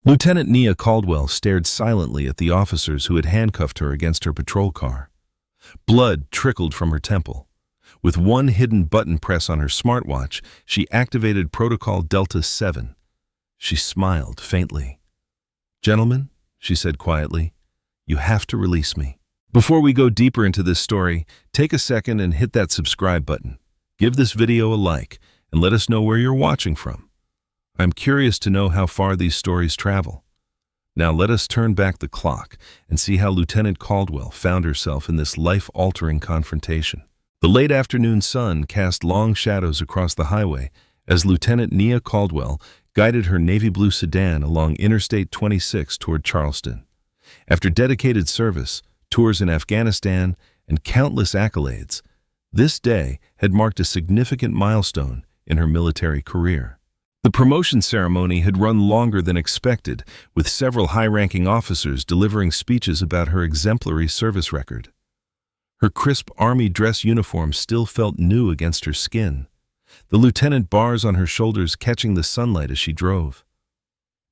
Lieutenant Nia Caldwell stared silently at the officers who had handcuffed her against her patrol car. Blood trickled from her temple. With one hidden button press on her smartwatch, she activated Protocol Delta 7. She smiled faintly. "Gentlemen," she said quietly, "you have to release me." Before we go deeper into this story, take a second and hit that subscribe button. Give this video a like and let us know where you're watching from. I'm curious to know how far these stories travel. Now let us turn back the clock and see how Lieutenant Caldwell found herself in this life-altering confrontation. The late afternoon sun cast long shadows across the highway as Lieutenant Nia Caldwell guided her navy blue sedan along Interstate 26 toward Charleston. After dedicated service, tours in Afghanistan, and countless accolades, this day had marked a significant milestone in her military career. The promotion ceremony had run longer than expected, with several high-ranking officers delivering speeches about her exemplary service record. Her crisp Army dress uniform still felt new against her skin, the lieutenant bars on her shoulders catching the sunlight as she drove.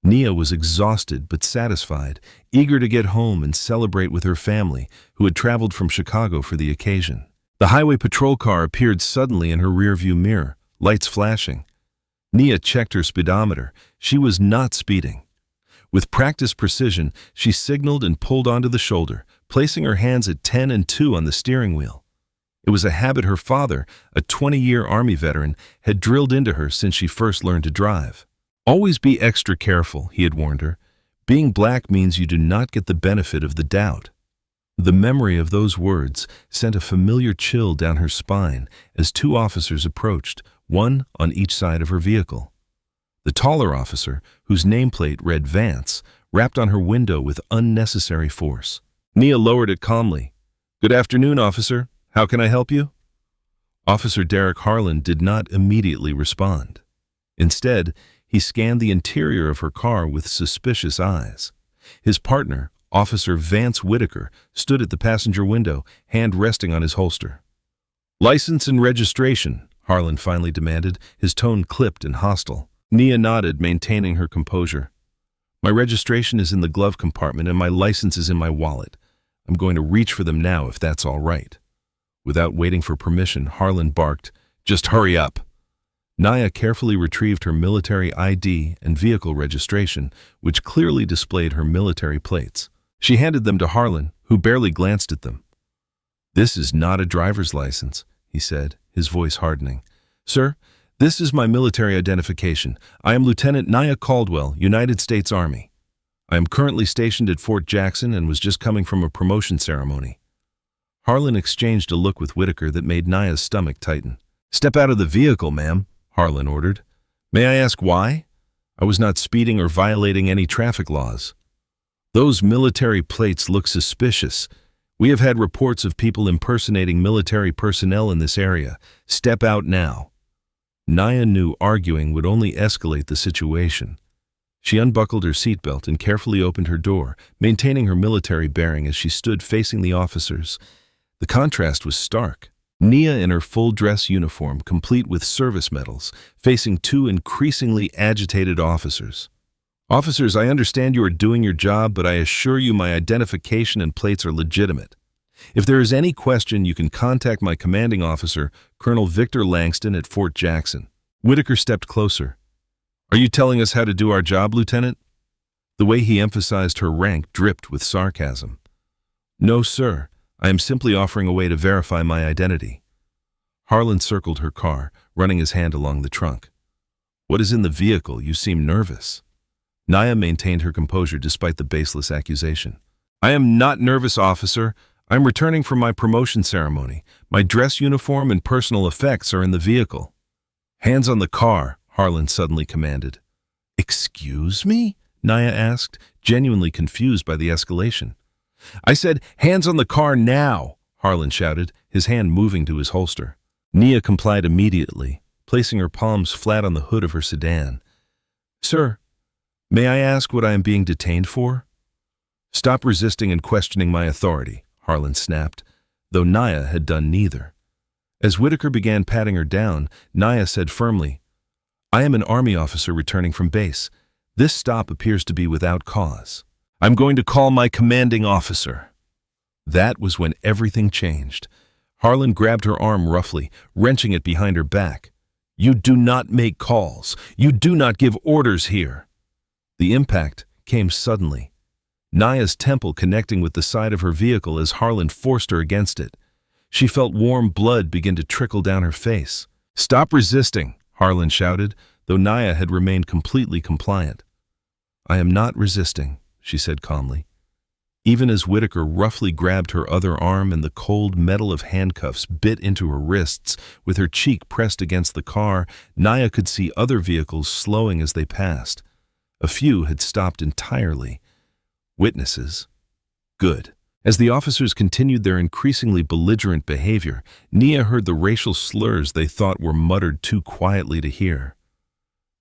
Nia was exhausted but satisfied, eager to get home and celebrate with her family, who had traveled from Chicago for the occasion. The highway patrol car appeared suddenly in her rearview mirror, lights flashing. Nia checked her speedometer. She was not speeding. With practiced precision, she signaled and pulled onto the shoulder, placing her hands at 10 and 2 on the steering wheel. It was a habit her father, a 20-year Army veteran, had drilled into her since she first learned to drive. "Always be extra careful," he had warned her. "Being black means you do not get the benefit of the doubt." The memory of those words sent a familiar chill down her spine as two officers approached, one on each side of her vehicle. The taller officer, whose nameplate read Vance, rapped on her window with unnecessary force. Nia lowered it calmly. "Good afternoon, officer. How can I help you?" Officer Derek Harlan did not immediately respond. Instead, he scanned the interior of her car with suspicious eyes. His partner, Officer Vance Whitaker, stood at the passenger window, hand resting on his holster. "License and registration," Harlan finally demanded, his tone clipped and hostile. Nia nodded, maintaining her composure. "My registration is in the glove compartment and my license is in my wallet. I'm going to reach for them now if that's all right." Without waiting for permission, Harlan barked, "Just hurry up." Nia carefully retrieved her military ID and vehicle registration, which clearly displayed her military plates. She handed them to Harlan, who barely glanced at them. "This is not a driver's license," he said, his voice hardening. "Sir, this is my military identification. I am Lieutenant Nia Caldwell, United States Army. I am currently stationed at Fort Jackson and was just coming from a promotion ceremony." Harlan exchanged a look with Whitaker that made Nia's stomach tighten. "Step out of the vehicle, ma'am," Harlan ordered. "May I ask why?" "I was not speeding or violating any traffic laws." "Those military plates look suspicious. We have had reports of people impersonating military personnel in this area. Step out now." Nia knew arguing would only escalate the situation. She unbuckled her seatbelt and carefully opened her door, maintaining her military bearing as she stood facing the officers. The contrast was stark. Nia in her full dress uniform, complete with service medals, facing two increasingly agitated officers. "Officers, I understand you are doing your job, but I assure you my identification and plates are legitimate. If there is any question, you can contact my commanding officer, Colonel Victor Langston at Fort Jackson." Whitaker stepped closer. "Are you telling us how to do our job, Lieutenant?" The way he emphasized her rank dripped with sarcasm. "No, sir. I am simply offering a way to verify my identity." Harlan circled her car, running his hand along the trunk. "What is in the vehicle? You seem nervous." Nia maintained her composure despite the baseless accusation. "I am not nervous, officer. I'm returning from my promotion ceremony. My dress uniform and personal effects are in the vehicle." "Hands on the car," Harlan suddenly commanded. "Excuse me?" Nia asked, genuinely confused by the escalation. "I said, hands on the car now," Harlan shouted, his hand moving to his holster. Nia complied immediately, placing her palms flat on the hood of her sedan. "Sir, may I ask what I am being detained for?" "Stop resisting and questioning my authority," Harlan snapped, though Nia had done neither. As Whitaker began patting her down, Nia said firmly, "I am an Army officer returning from base. This stop appears to be without cause. I'm going to call my commanding officer. That was when everything changed. Harlan grabbed her arm roughly, wrenching it behind her back. You do not make calls. You do not give orders here. The impact came suddenly. Naya's temple connecting with the side of her vehicle as Harlan forced her against it. She felt warm blood begin to trickle down her face. Stop resisting, Harlan shouted, though Naya had remained completely compliant. I am not resisting, she said calmly. Even as Whitaker roughly grabbed her other arm and the cold metal of handcuffs bit into her wrists, with her cheek pressed against the car, Naya could see other vehicles slowing as they passed. A few had stopped entirely. Witnesses. Good. As the officers continued their increasingly belligerent behavior, Nia heard the racial slurs they thought were muttered too quietly to hear.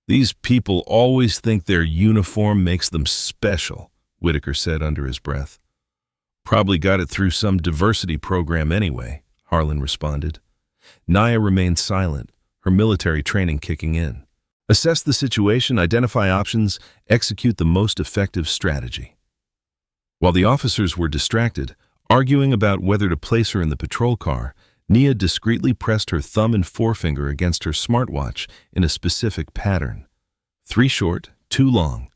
These people always think their uniform makes them special, Whitaker said under his breath. Probably got it through some diversity program anyway, Harlan responded. Naya remained silent, her military training kicking in. Assess the situation, identify options, execute the most effective strategy. While the officers were distracted, arguing about whether to place her in the patrol car, Nia discreetly pressed her thumb and forefinger against her smartwatch in a specific pattern. 3 short, 2 long.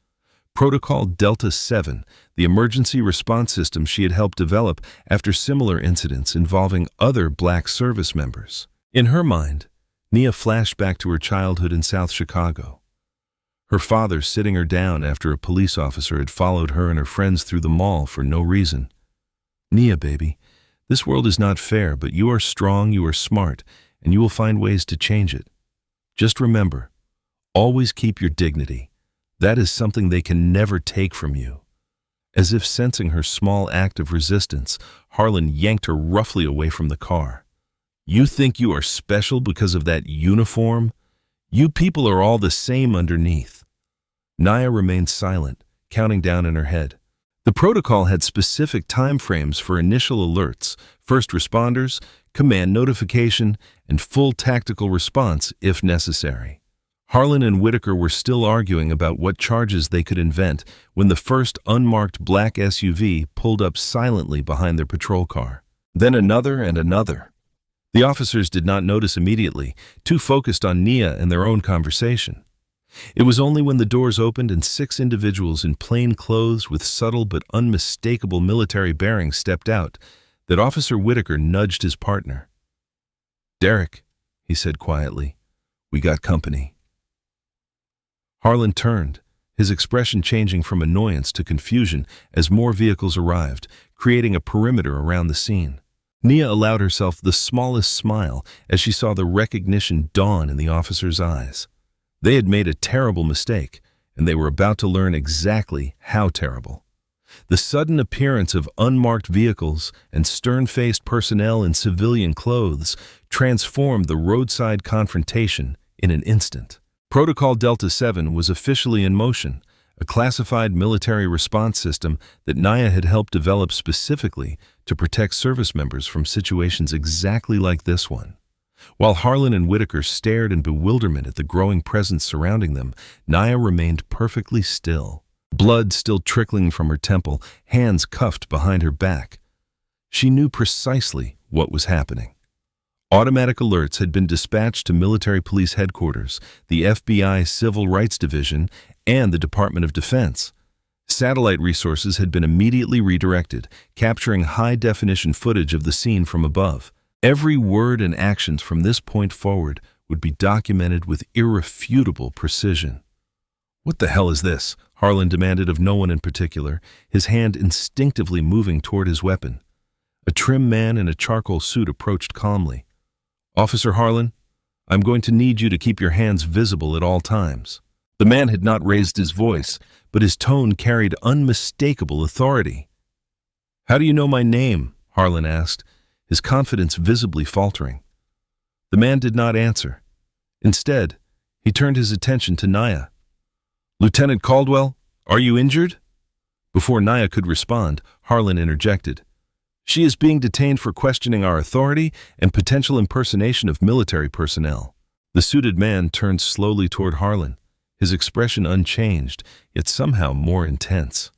Protocol Delta 7, the emergency response system she had helped develop after similar incidents involving other black service members. In her mind, Nia flashed back to her childhood in South Chicago. Her father sitting her down after a police officer had followed her and her friends through the mall for no reason. Nia, baby, this world is not fair, but you are strong, you are smart, and you will find ways to change it. Just remember, always keep your dignity. That is something they can never take from you. As if sensing her small act of resistance, Harlan yanked her roughly away from the car. You think you are special because of that uniform? You people are all the same underneath. Naya remained silent, counting down in her head. The protocol had specific time frames for initial alerts, first responders, command notification, and full tactical response if necessary. Harlan and Whitaker were still arguing about what charges they could invent when the first unmarked black SUV pulled up silently behind their patrol car. Then another and another. The officers did not notice immediately, too focused on Nia and their own conversation. It was only when the doors opened and 6 individuals in plain clothes with subtle but unmistakable military bearings stepped out that Officer Whitaker nudged his partner. Derek, he said quietly, we got company. Harlan turned, his expression changing from annoyance to confusion as more vehicles arrived, creating a perimeter around the scene. Nia allowed herself the smallest smile as she saw the recognition dawn in the officer's eyes. They had made a terrible mistake, and they were about to learn exactly how terrible. The sudden appearance of unmarked vehicles and stern-faced personnel in civilian clothes transformed the roadside confrontation in an instant. Protocol Delta 7 was officially in motion, a classified military response system that Naya had helped develop specifically to protect service members from situations exactly like this one. While Harlan and Whitaker stared in bewilderment at the growing presence surrounding them, Naya remained perfectly still, blood still trickling from her temple, hands cuffed behind her back. She knew precisely what was happening. Automatic alerts had been dispatched to military police headquarters, the FBI Civil Rights Division, and the Department of Defense. Satellite resources had been immediately redirected, capturing high-definition footage of the scene from above. Every word and actions from this point forward would be documented with irrefutable precision. What the hell is this? Harlan demanded of no one in particular, his hand instinctively moving toward his weapon. A trim man in a charcoal suit approached calmly. Officer Harlan, I'm going to need you to keep your hands visible at all times. The man had not raised his voice, but his tone carried unmistakable authority. How do you know my name? Harlan asked, his confidence visibly faltering. The man did not answer. Instead, he turned his attention to Naya. Lieutenant Caldwell, are you injured? Before Naya could respond, Harlan interjected. She is being detained for questioning our authority and potential impersonation of military personnel. The suited man turned slowly toward Harlan, his expression unchanged, yet somehow more intense.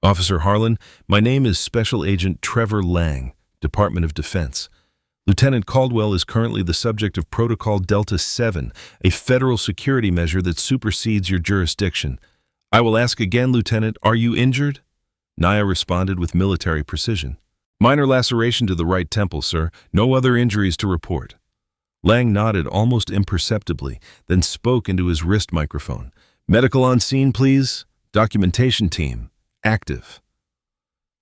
"Officer Harlan, my name is Special Agent Trevor Lang, Department of Defense. Lieutenant Caldwell is currently the subject of Protocol Delta 7, a federal security measure that supersedes your jurisdiction. I will ask again, Lieutenant, are you injured?" Nia responded with military precision. "Minor laceration to the right temple, sir. No other injuries to report." Lang nodded almost imperceptibly, then spoke into his wrist microphone. "Medical on scene, please. Documentation team, active."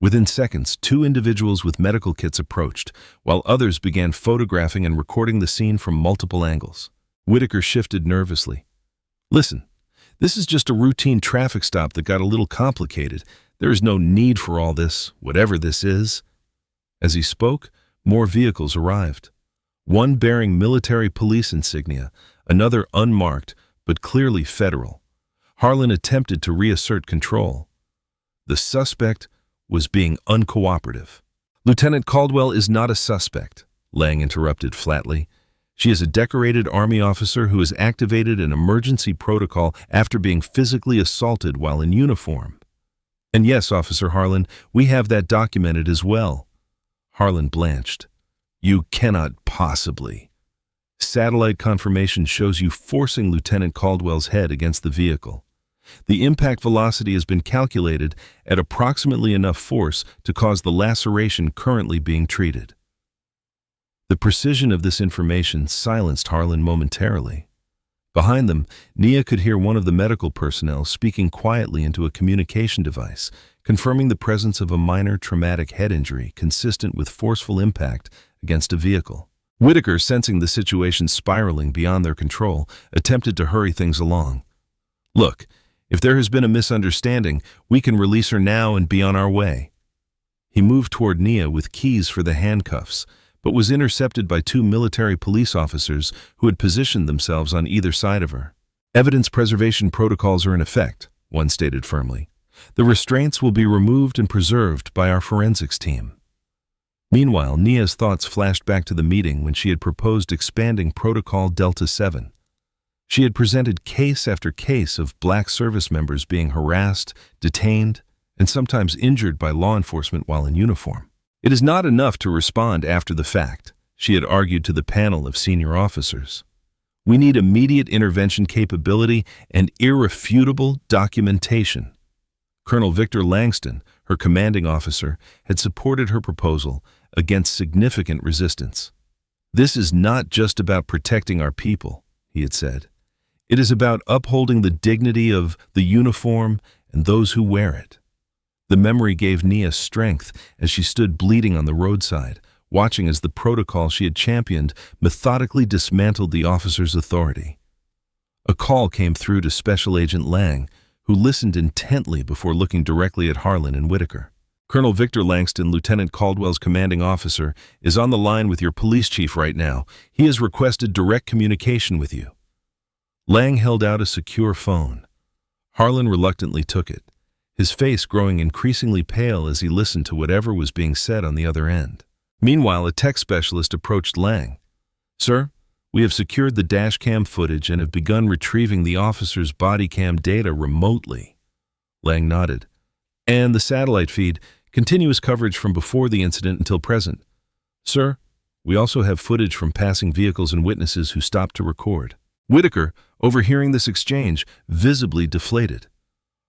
Within seconds, 2 individuals with medical kits approached, while others began photographing and recording the scene from multiple angles. Whitaker shifted nervously. "Listen, this is just a routine traffic stop that got a little complicated. There is no need for all this, whatever this is." As he spoke, more vehicles arrived. One bearing military police insignia, another unmarked, but clearly federal. Harlan attempted to reassert control. The suspect was being uncooperative. "Lieutenant Caldwell is not a suspect," Lang interrupted flatly. "She is a decorated Army officer who has activated an emergency protocol after being physically assaulted while in uniform. And yes, Officer Harlan, we have that documented as well." Harlan blanched. "You cannot possibly." "Satellite confirmation shows you forcing Lieutenant Caldwell's head against the vehicle. The impact velocity has been calculated at approximately enough force to cause the laceration currently being treated." The precision of this information silenced Harlan momentarily. Behind them, Nia could hear one of the medical personnel speaking quietly into a communication device, confirming the presence of a minor traumatic head injury consistent with forceful impact against a vehicle. Whitaker, sensing the situation spiraling beyond their control, attempted to hurry things along. "Look, if there has been a misunderstanding, we can release her now and be on our way." He moved toward Nia with keys for the handcuffs, but was intercepted by 2 military police officers who had positioned themselves on either side of her. "Evidence preservation protocols are in effect," one stated firmly. "The restraints will be removed and preserved by our forensics team." Meanwhile, Nia's thoughts flashed back to the meeting when she had proposed expanding Protocol Delta 7. She had presented case after case of black service members being harassed, detained, and sometimes injured by law enforcement while in uniform. "It is not enough to respond after the fact," she had argued to the panel of senior officers. "We need immediate intervention capability and irrefutable documentation." Colonel Victor Langston, her commanding officer, had supported her proposal against significant resistance. "This is not just about protecting our people," he had said. "It is about upholding the dignity of the uniform and those who wear it." The memory gave Nia strength as she stood bleeding on the roadside, watching as the protocol she had championed methodically dismantled the officer's authority. A call came through to Special Agent Lang, who listened intently before looking directly at Harlan and Whitaker. "Colonel Victor Langston, Lieutenant Caldwell's commanding officer, is on the line with your police chief right now. He has requested direct communication with you." Lang held out a secure phone. Harlan reluctantly took it, his face growing increasingly pale as he listened to whatever was being said on the other end. Meanwhile, a tech specialist approached Lang. "Sir, we have secured the dashcam footage and have begun retrieving the officer's body cam data remotely." Lang nodded. "And the satellite feed, continuous coverage from before the incident until present. Sir, we also have footage from passing vehicles and witnesses who stopped to record." Whitaker, overhearing this exchange, visibly deflated.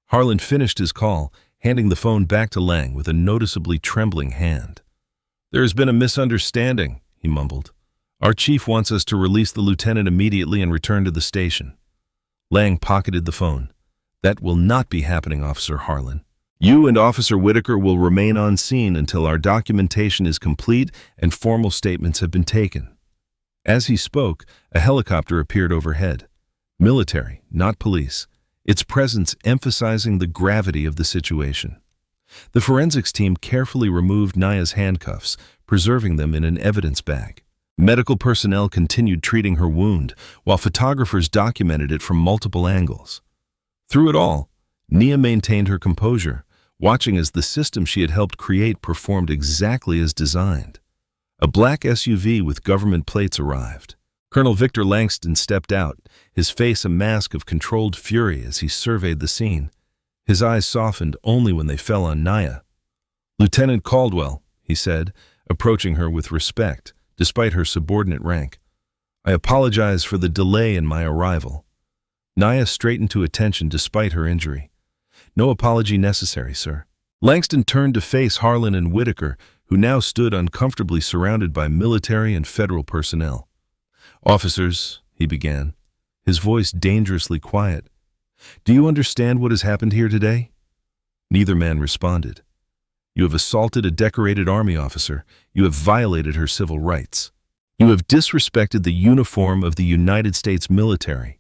Harlan finished his call, handing the phone back to Lang with a noticeably trembling hand. "There has been a misunderstanding," he mumbled. "Our chief wants us to release the lieutenant immediately and return to the station." Lang pocketed the phone. "That will not be happening, Officer Harlan. You and Officer Whitaker will remain on scene until our documentation is complete and formal statements have been taken." As he spoke, a helicopter appeared overhead. Military, not police, its presence emphasizing the gravity of the situation. The forensics team carefully removed Nia's handcuffs, preserving them in an evidence bag. Medical personnel continued treating her wound, while photographers documented it from multiple angles. Through it all, Nia maintained her composure, watching as the system she had helped create performed exactly as designed. A black SUV with government plates arrived. Colonel Victor Langston stepped out, his face a mask of controlled fury as he surveyed the scene. His eyes softened only when they fell on Naya. "Lieutenant Caldwell," he said, approaching her with respect, despite her subordinate rank. "I apologize for the delay in my arrival." Naya straightened to attention despite her injury. "No apology necessary, sir." Langston turned to face Harlan and Whitaker, who now stood uncomfortably surrounded by military and federal personnel. "Officers," he began, his voice dangerously quiet, "do you understand what has happened here today?" Neither man responded. "You have assaulted a decorated Army officer. You have violated her civil rights. You have disrespected the uniform of the United States military.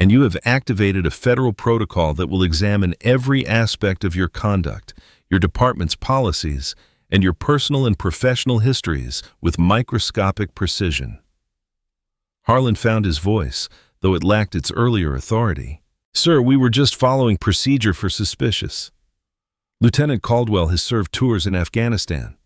And you have activated a federal protocol that will examine every aspect of your conduct, your department's policies, and your personal and professional histories with microscopic precision." Harlan found his voice, though it lacked its earlier authority. "Sir, we were just following procedure for suspicious. Lieutenant Caldwell has served tours in Afghanistan."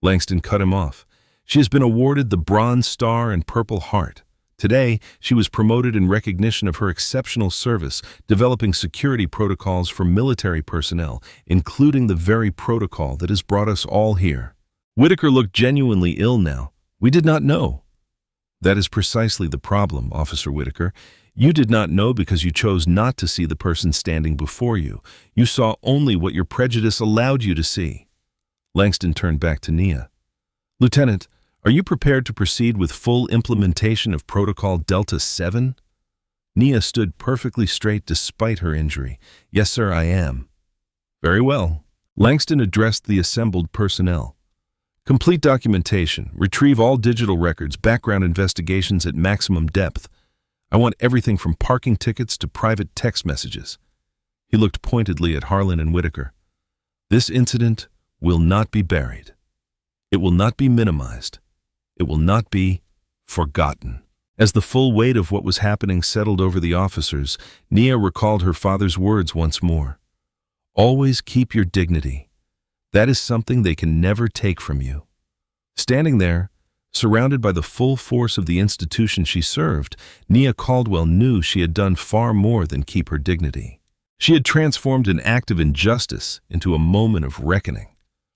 Langston cut him off. "She has been awarded the Bronze Star and Purple Heart. Today, she was promoted in recognition of her exceptional service, developing security protocols for military personnel, including the very protocol that has brought us all here." Whitaker looked genuinely ill now. "We did not know." "That is precisely the problem, Officer Whitaker. You did not know because you chose not to see the person standing before you. You saw only what your prejudice allowed you to see." Langston turned back to Nia. "Lieutenant, are you prepared to proceed with full implementation of Protocol Delta 7? Nia stood perfectly straight despite her injury. "Yes, sir, I am." "Very well." Langston addressed the assembled personnel. "Complete documentation, retrieve all digital records, background investigations at maximum depth. I want everything from parking tickets to private text messages." He looked pointedly at Harlan and Whitaker. "This incident will not be buried. It will not be minimized. It will not be forgotten." As the full weight of what was happening settled over the officers, Nia recalled her father's words once more. "Always keep your dignity. That is something they can never take from you." Standing there, surrounded by the full force of the institution she served, Nia Caldwell knew she had done far more than keep her dignity. She had transformed an act of injustice into a moment of reckoning.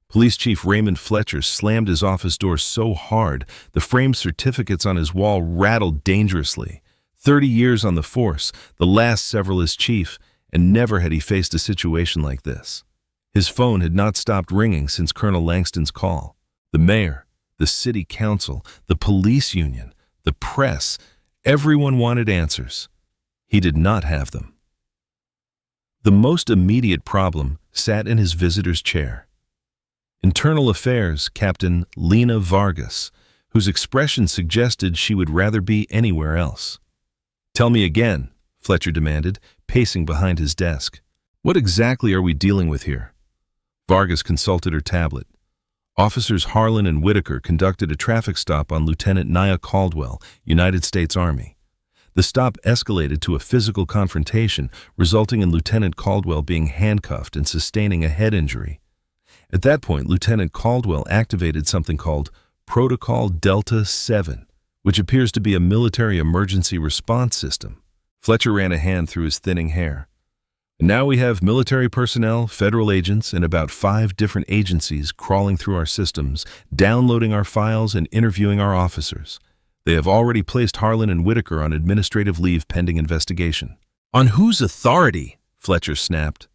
Police Chief Raymond Fletcher slammed his office door so hard the framed certificates on his wall rattled dangerously. 30 years on the force, the last several as chief, and never had he faced a situation like this. His phone had not stopped ringing since Colonel Langston's call. The mayor, the city council, the police union, the press, everyone wanted answers. He did not have them. The most immediate problem sat in his visitor's chair. Internal Affairs Captain Lena Vargas, whose expression suggested she would rather be anywhere else. "Tell me again," Fletcher demanded, pacing behind his desk. "What exactly are we dealing with here?" Vargas consulted her tablet. Officers Harlan and Whitaker conducted a traffic stop on Lieutenant Nia Caldwell, United States Army. The stop escalated to a physical confrontation, resulting in Lieutenant Caldwell being handcuffed and sustaining a head injury. At that point, Lieutenant Caldwell activated something called Protocol Delta 7, which appears to be a military emergency response system. Fletcher ran a hand through his thinning hair. "And now we have military personnel, federal agents, and about 5 different agencies crawling through our systems, downloading our files and interviewing our officers. They have already placed Harlan and Whitaker on administrative leave pending investigation." "On whose authority?" Fletcher snapped.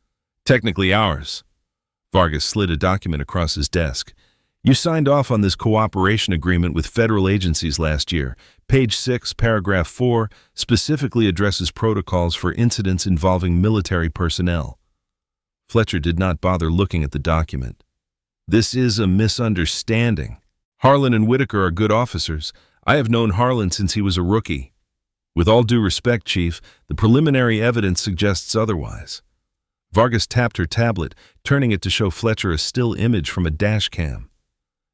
"Technically ours." Vargas slid a document across his desk. "You signed off on this cooperation agreement with federal agencies last year. Page 6, paragraph 4, specifically addresses protocols for incidents involving military personnel." Fletcher did not bother looking at the document. "This is a misunderstanding. Harlan and Whitaker are good officers. I have known Harlan since he was a rookie. With all due respect, Chief, the preliminary evidence suggests otherwise." Vargas tapped her tablet, turning it to show Fletcher a still image from a dash cam.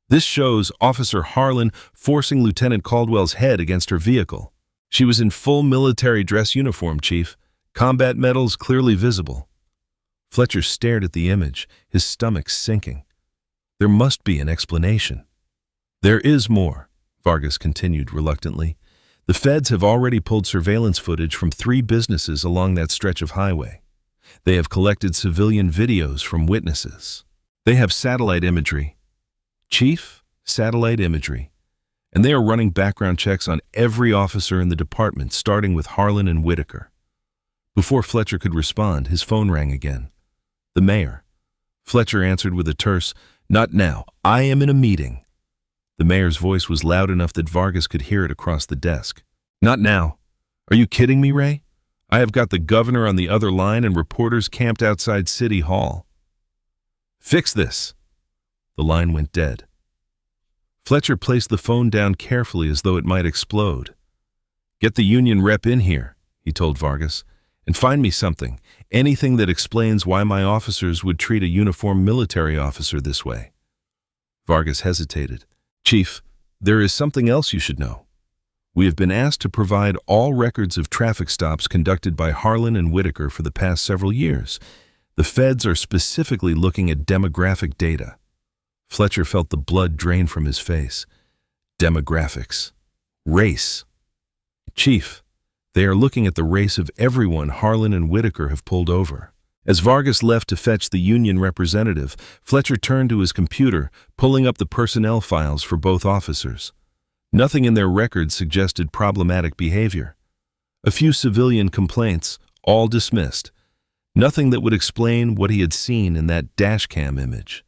"This shows Officer Harlan forcing Lieutenant Caldwell's head against her vehicle. She was in full military dress uniform, Chief. Combat medals clearly visible." Fletcher stared at the image, his stomach sinking. "There must be an explanation." "There is more," Vargas continued reluctantly. The feds have already pulled surveillance footage from 3 businesses along that stretch of highway. They have collected civilian videos from witnesses. They have satellite imagery. Chief, satellite imagery. And they are running background checks on every officer in the department, starting with Harlan and Whitaker. Before Fletcher could respond, his phone rang again. The mayor. Fletcher answered with a terse, "Not now. I am in a meeting." The mayor's voice was loud enough that Vargas could hear it across the desk. "Not now. Are you kidding me, Ray? I have got the governor on the other line and reporters camped outside City Hall. Fix this." The line went dead. Fletcher placed the phone down carefully as though it might explode. "Get the union rep in here," he told Vargas, "and find me something, anything that explains why my officers would treat a uniformed military officer this way." Vargas hesitated. "Chief, there is something else you should know. We have been asked to provide all records of traffic stops conducted by Harlan and Whitaker for the past several years. The feds are specifically looking at demographic data." Fletcher felt the blood drain from his face. Demographics. Race. "Chief, they are looking at the race of everyone Harlan and Whitaker have pulled over." As Vargas left to fetch the union representative, Fletcher turned to his computer, pulling up the personnel files for both officers. Nothing in their records suggested problematic behavior. A few civilian complaints, all dismissed. Nothing that would explain what he had seen in that dashcam image.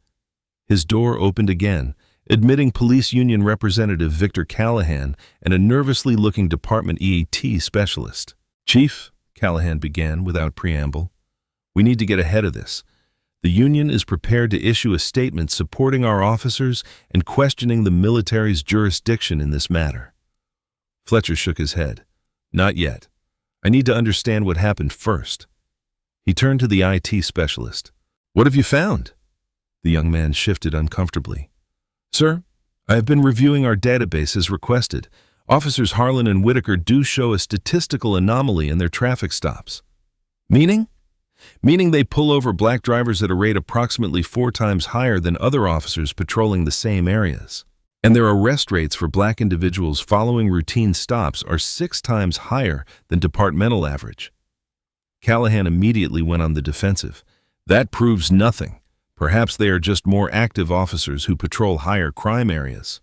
His door opened again, admitting Police Union Representative Victor Callahan and a nervously looking Department EAT specialist. "Chief," Callahan began without preamble, "we need to get ahead of this. The union is prepared to issue a statement supporting our officers and questioning the military's jurisdiction in this matter." Fletcher shook his head. "Not yet. I need to understand what happened first." He turned to the IT specialist. "What have you found?" The young man shifted uncomfortably. "Sir, I have been reviewing our database as requested. Officers Harlan and Whitaker do show a statistical anomaly in their traffic stops." "Meaning?" "Meaning they pull over black drivers at a rate approximately 4 times higher than other officers patrolling the same areas. And their arrest rates for black individuals following routine stops are 6 times higher than departmental average." Callahan immediately went on the defensive. "That proves nothing. Perhaps they are just more active officers who patrol higher crime areas."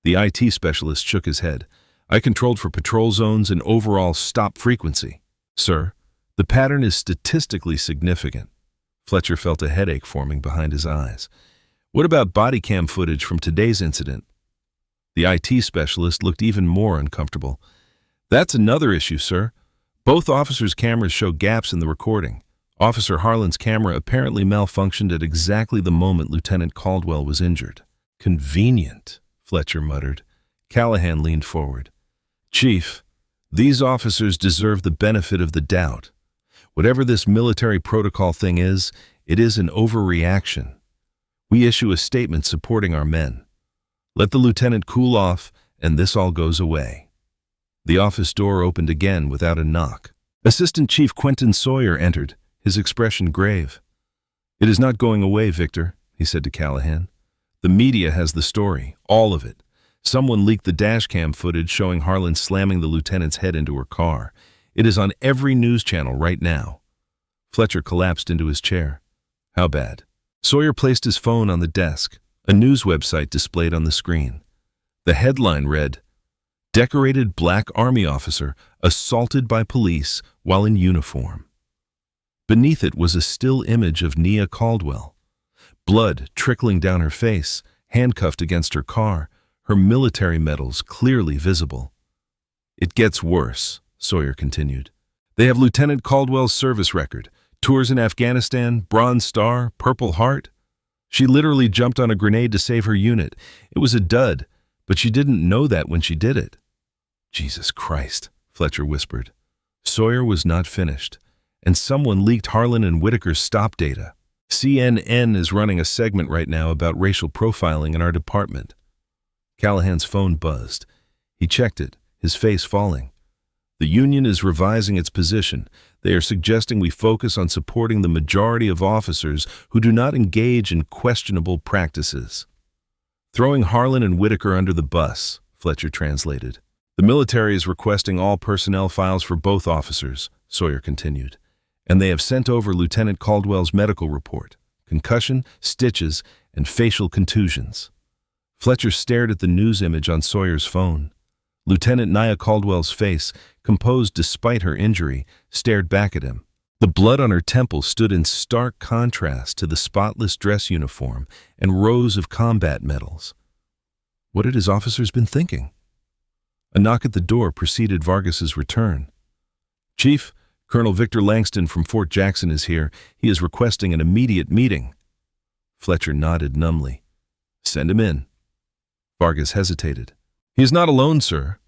The IT specialist shook his head. "I controlled for patrol zones and overall stop frequency." "Sir, the pattern is statistically significant." Fletcher felt a headache forming behind his eyes. "What about body cam footage from today's incident?" The IT specialist looked even more uncomfortable. "That's another issue, sir. Both officers' cameras show gaps in the recording. Officer Harlan's camera apparently malfunctioned at exactly the moment Lieutenant Caldwell was injured." "Convenient," Fletcher muttered. Callahan leaned forward. "Chief, these officers deserve the benefit of the doubt. Whatever this military protocol thing is, it is an overreaction. We issue a statement supporting our men. Let the lieutenant cool off, and this all goes away." The office door opened again without a knock. Assistant Chief Quentin Sawyer entered, his expression grave. "It is not going away, Victor," he said to Callahan. "The media has the story, all of it. Someone leaked the dashcam footage showing Harlan slamming the lieutenant's head into her car. It is on every news channel right now." Fletcher collapsed into his chair. "How bad?" Sawyer placed his phone on the desk. A news website displayed on the screen. The headline read, "Decorated Black Army Officer Assaulted by Police While in Uniform." Beneath it was a still image of Nia Caldwell. Blood trickling down her face, handcuffed against her car, her military medals clearly visible. "It gets worse," Sawyer continued. "They have Lieutenant Caldwell's service record, tours in Afghanistan, Bronze Star, Purple Heart. She literally jumped on a grenade to save her unit. It was a dud, but she didn't know that when she did it." "Jesus Christ," Fletcher whispered. Sawyer was not finished, and someone leaked Harlan and Whitaker's stop data. CNN is running a segment right now about racial profiling in our department. Callahan's phone buzzed. He checked it, his face falling. "The union is revising its position. They are suggesting we focus on supporting the majority of officers who do not engage in questionable practices." "Throwing Harlan and Whitaker under the bus," Fletcher translated. The military is requesting all personnel files for both officers, Sawyer continued, and they have sent over Lieutenant Caldwell's medical report, concussion, stitches, and facial contusions. Fletcher stared at the news image on Sawyer's phone. Lieutenant Nia Caldwell's face, composed despite her injury, stared back at him. The blood on her temple stood in stark contrast to the spotless dress uniform and rows of combat medals. What had his officers been thinking? A knock at the door preceded Vargas's return. "Chief, Colonel Victor Langston from Fort Jackson is here. He is requesting an immediate meeting." Fletcher nodded numbly. "Send him in." Vargas hesitated. "He is not alone, sir.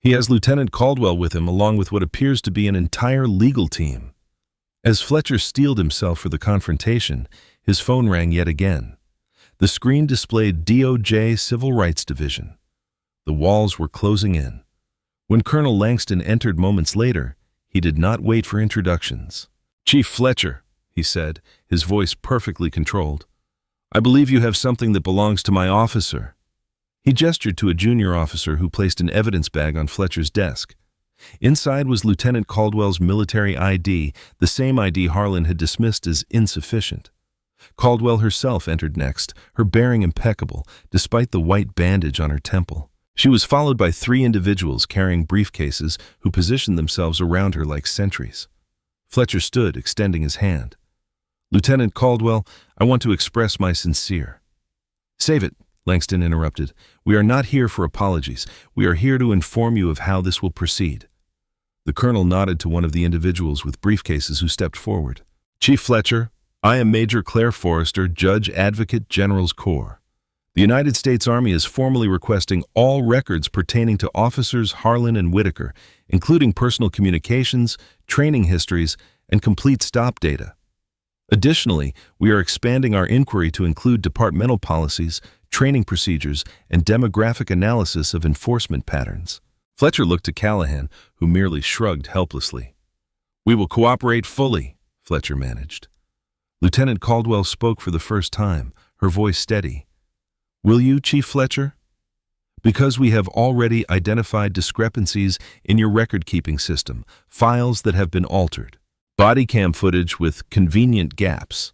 He has Lieutenant Caldwell with him, along with what appears to be an entire legal team." As Fletcher steeled himself for the confrontation, his phone rang yet again. The screen displayed DOJ Civil Rights Division. The walls were closing in. When Colonel Langston entered moments later, he did not wait for introductions. "Chief Fletcher," he said, his voice perfectly controlled, "I believe you have something that belongs to my officer." He gestured to a junior officer who placed an evidence bag on Fletcher's desk. Inside was Lieutenant Caldwell's military ID, the same ID Harlan had dismissed as insufficient. Caldwell herself entered next, her bearing impeccable, despite the white bandage on her temple. She was followed by 3 individuals carrying briefcases who positioned themselves around her like sentries. Fletcher stood, extending his hand. "Lieutenant Caldwell, I want to express my sincere—" "Save it," Langston interrupted. "We are not here for apologies. We are here to inform you of how this will proceed." The colonel nodded to one of the individuals with briefcases who stepped forward. "Chief Fletcher, I am Major Claire Forrester, Judge Advocate General's Corps. The United States Army is formally requesting all records pertaining to Officers Harlan and Whitaker, including personal communications, training histories, and complete stop data. Additionally, we are expanding our inquiry to include departmental policies, training procedures, and demographic analysis of enforcement patterns." Fletcher looked to Callahan, who merely shrugged helplessly. "We will cooperate fully," Fletcher managed. Lieutenant Caldwell spoke for the first time, her voice steady. "Will you, Chief Fletcher? Because we have already identified discrepancies in your record-keeping system, files that have been altered. Body cam footage with convenient gaps."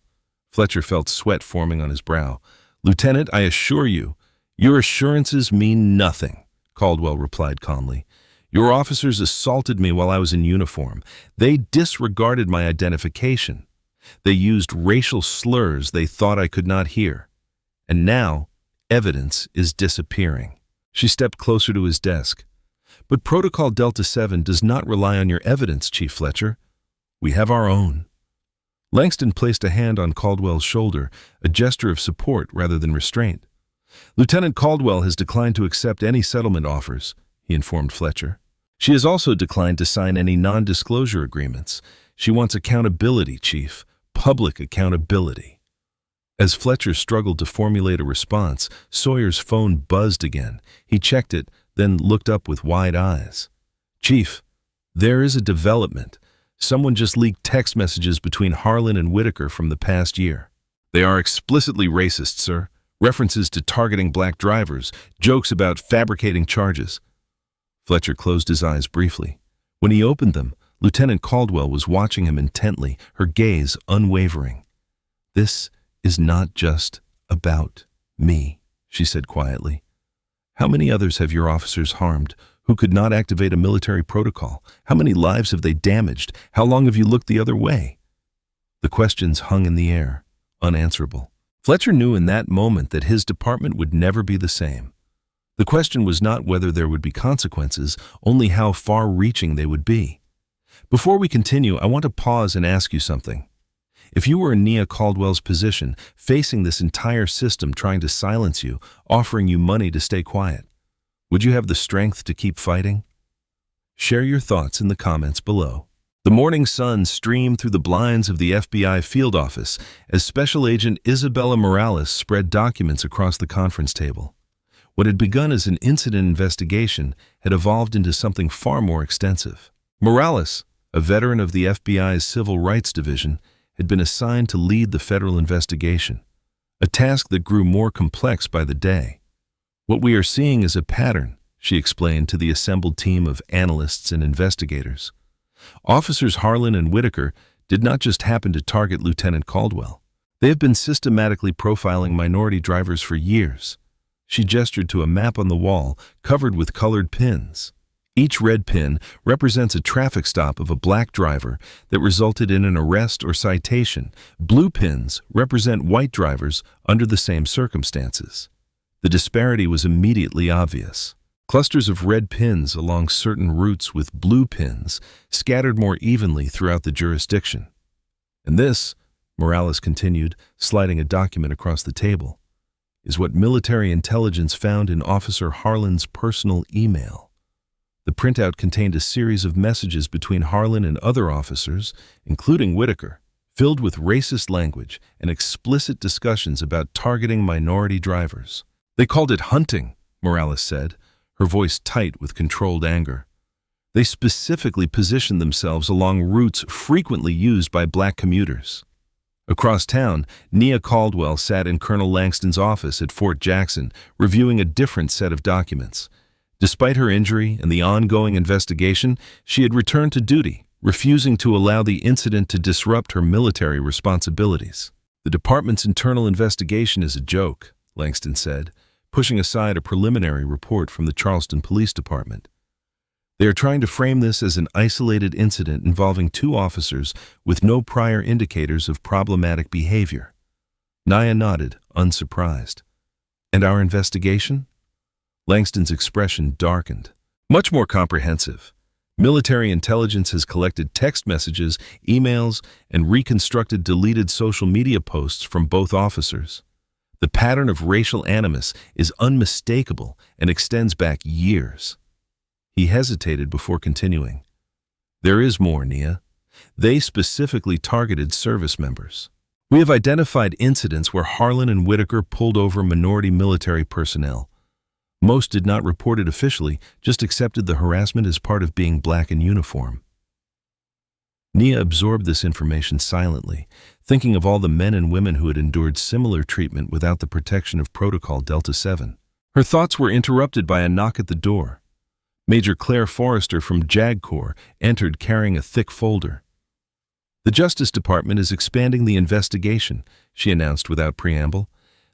Fletcher felt sweat forming on his brow. "Lieutenant, I assure you, your assurances mean nothing," Caldwell replied calmly. "Your officers assaulted me while I was in uniform. They disregarded my identification. They used racial slurs they thought I could not hear. And now, evidence is disappearing." She stepped closer to his desk. "But Protocol Delta 7 does not rely on your evidence, Chief Fletcher. We have our own." Langston placed a hand on Caldwell's shoulder, a gesture of support rather than restraint. "Lieutenant Caldwell has declined to accept any settlement offers," he informed Fletcher. "She has also declined to sign any non-disclosure agreements. She wants accountability, Chief, public accountability." As Fletcher struggled to formulate a response, Sawyer's phone buzzed again. He checked it, then looked up with wide eyes. "Chief, there is a development. Someone just leaked text messages between Harlan and Whitaker from the past year. They are explicitly racist, sir. References to targeting black drivers, jokes about fabricating charges." Fletcher closed his eyes briefly. When he opened them, Lieutenant Caldwell was watching him intently, her gaze unwavering. "This is not just about me," she said quietly. "How many others have your officers harmed who could not activate a military protocol? How many lives have they damaged? How long have you looked the other way?" The questions hung in the air, unanswerable. Fletcher knew in that moment that his department would never be the same. The question was not whether there would be consequences, only how far-reaching they would be. Before we continue, I want to pause and ask you something. If you were in Nia Caldwell's position, facing this entire system trying to silence you, offering you money to stay quiet, would you have the strength to keep fighting? Share your thoughts in the comments below. The morning sun streamed through the blinds of the FBI field office as Special Agent Isabella Morales spread documents across the conference table. What had begun as an incident investigation had evolved into something far more extensive. Morales, a veteran of the FBI's Civil Rights Division, had been assigned to lead the federal investigation, a task that grew more complex by the day. "What we are seeing is a pattern," she explained to the assembled team of analysts and investigators. Officers Harlan and Whitaker did not just happen to target Lieutenant Caldwell. They have been systematically profiling minority drivers for years. She gestured to a map on the wall covered with colored pins. Each red pin represents a traffic stop of a black driver that resulted in an arrest or citation. Blue pins represent white drivers under the same circumstances. The disparity was immediately obvious. Clusters of red pins along certain routes with blue pins scattered more evenly throughout the jurisdiction. And this, Morales continued, sliding a document across the table, is what military intelligence found in Officer Harlan's personal email. The printout contained a series of messages between Harlan and other officers, including Whitaker, filled with racist language and explicit discussions about targeting minority drivers. They called it hunting, Morales said, her voice tight with controlled anger. They specifically positioned themselves along routes frequently used by black commuters. Across town, Nia Caldwell sat in Colonel Langston's office at Fort Jackson, reviewing a different set of documents. Despite her injury and the ongoing investigation, she had returned to duty, refusing to allow the incident to disrupt her military responsibilities. The department's internal investigation is a joke, Langston said, pushing aside a preliminary report from the Charleston Police Department. They are trying to frame this as an isolated incident involving two officers with no prior indicators of problematic behavior. Nia nodded, unsurprised. And our investigation? Langston's expression darkened. Much more comprehensive. Military intelligence has collected text messages, emails, and reconstructed deleted social media posts from both officers. The pattern of racial animus is unmistakable and extends back years. He hesitated before continuing. There is more, Nia. They specifically targeted service members. We have identified incidents where Harlan and Whitaker pulled over minority military personnel. Most did not report it officially, just accepted the harassment as part of being black in uniform. Nia absorbed this information silently, thinking of all the men and women who had endured similar treatment without the protection of Protocol Delta 7. Her thoughts were interrupted by a knock at the door. Major Claire Forrester from JAG Corps entered carrying a thick folder. The Justice Department is expanding the investigation, she announced without preamble.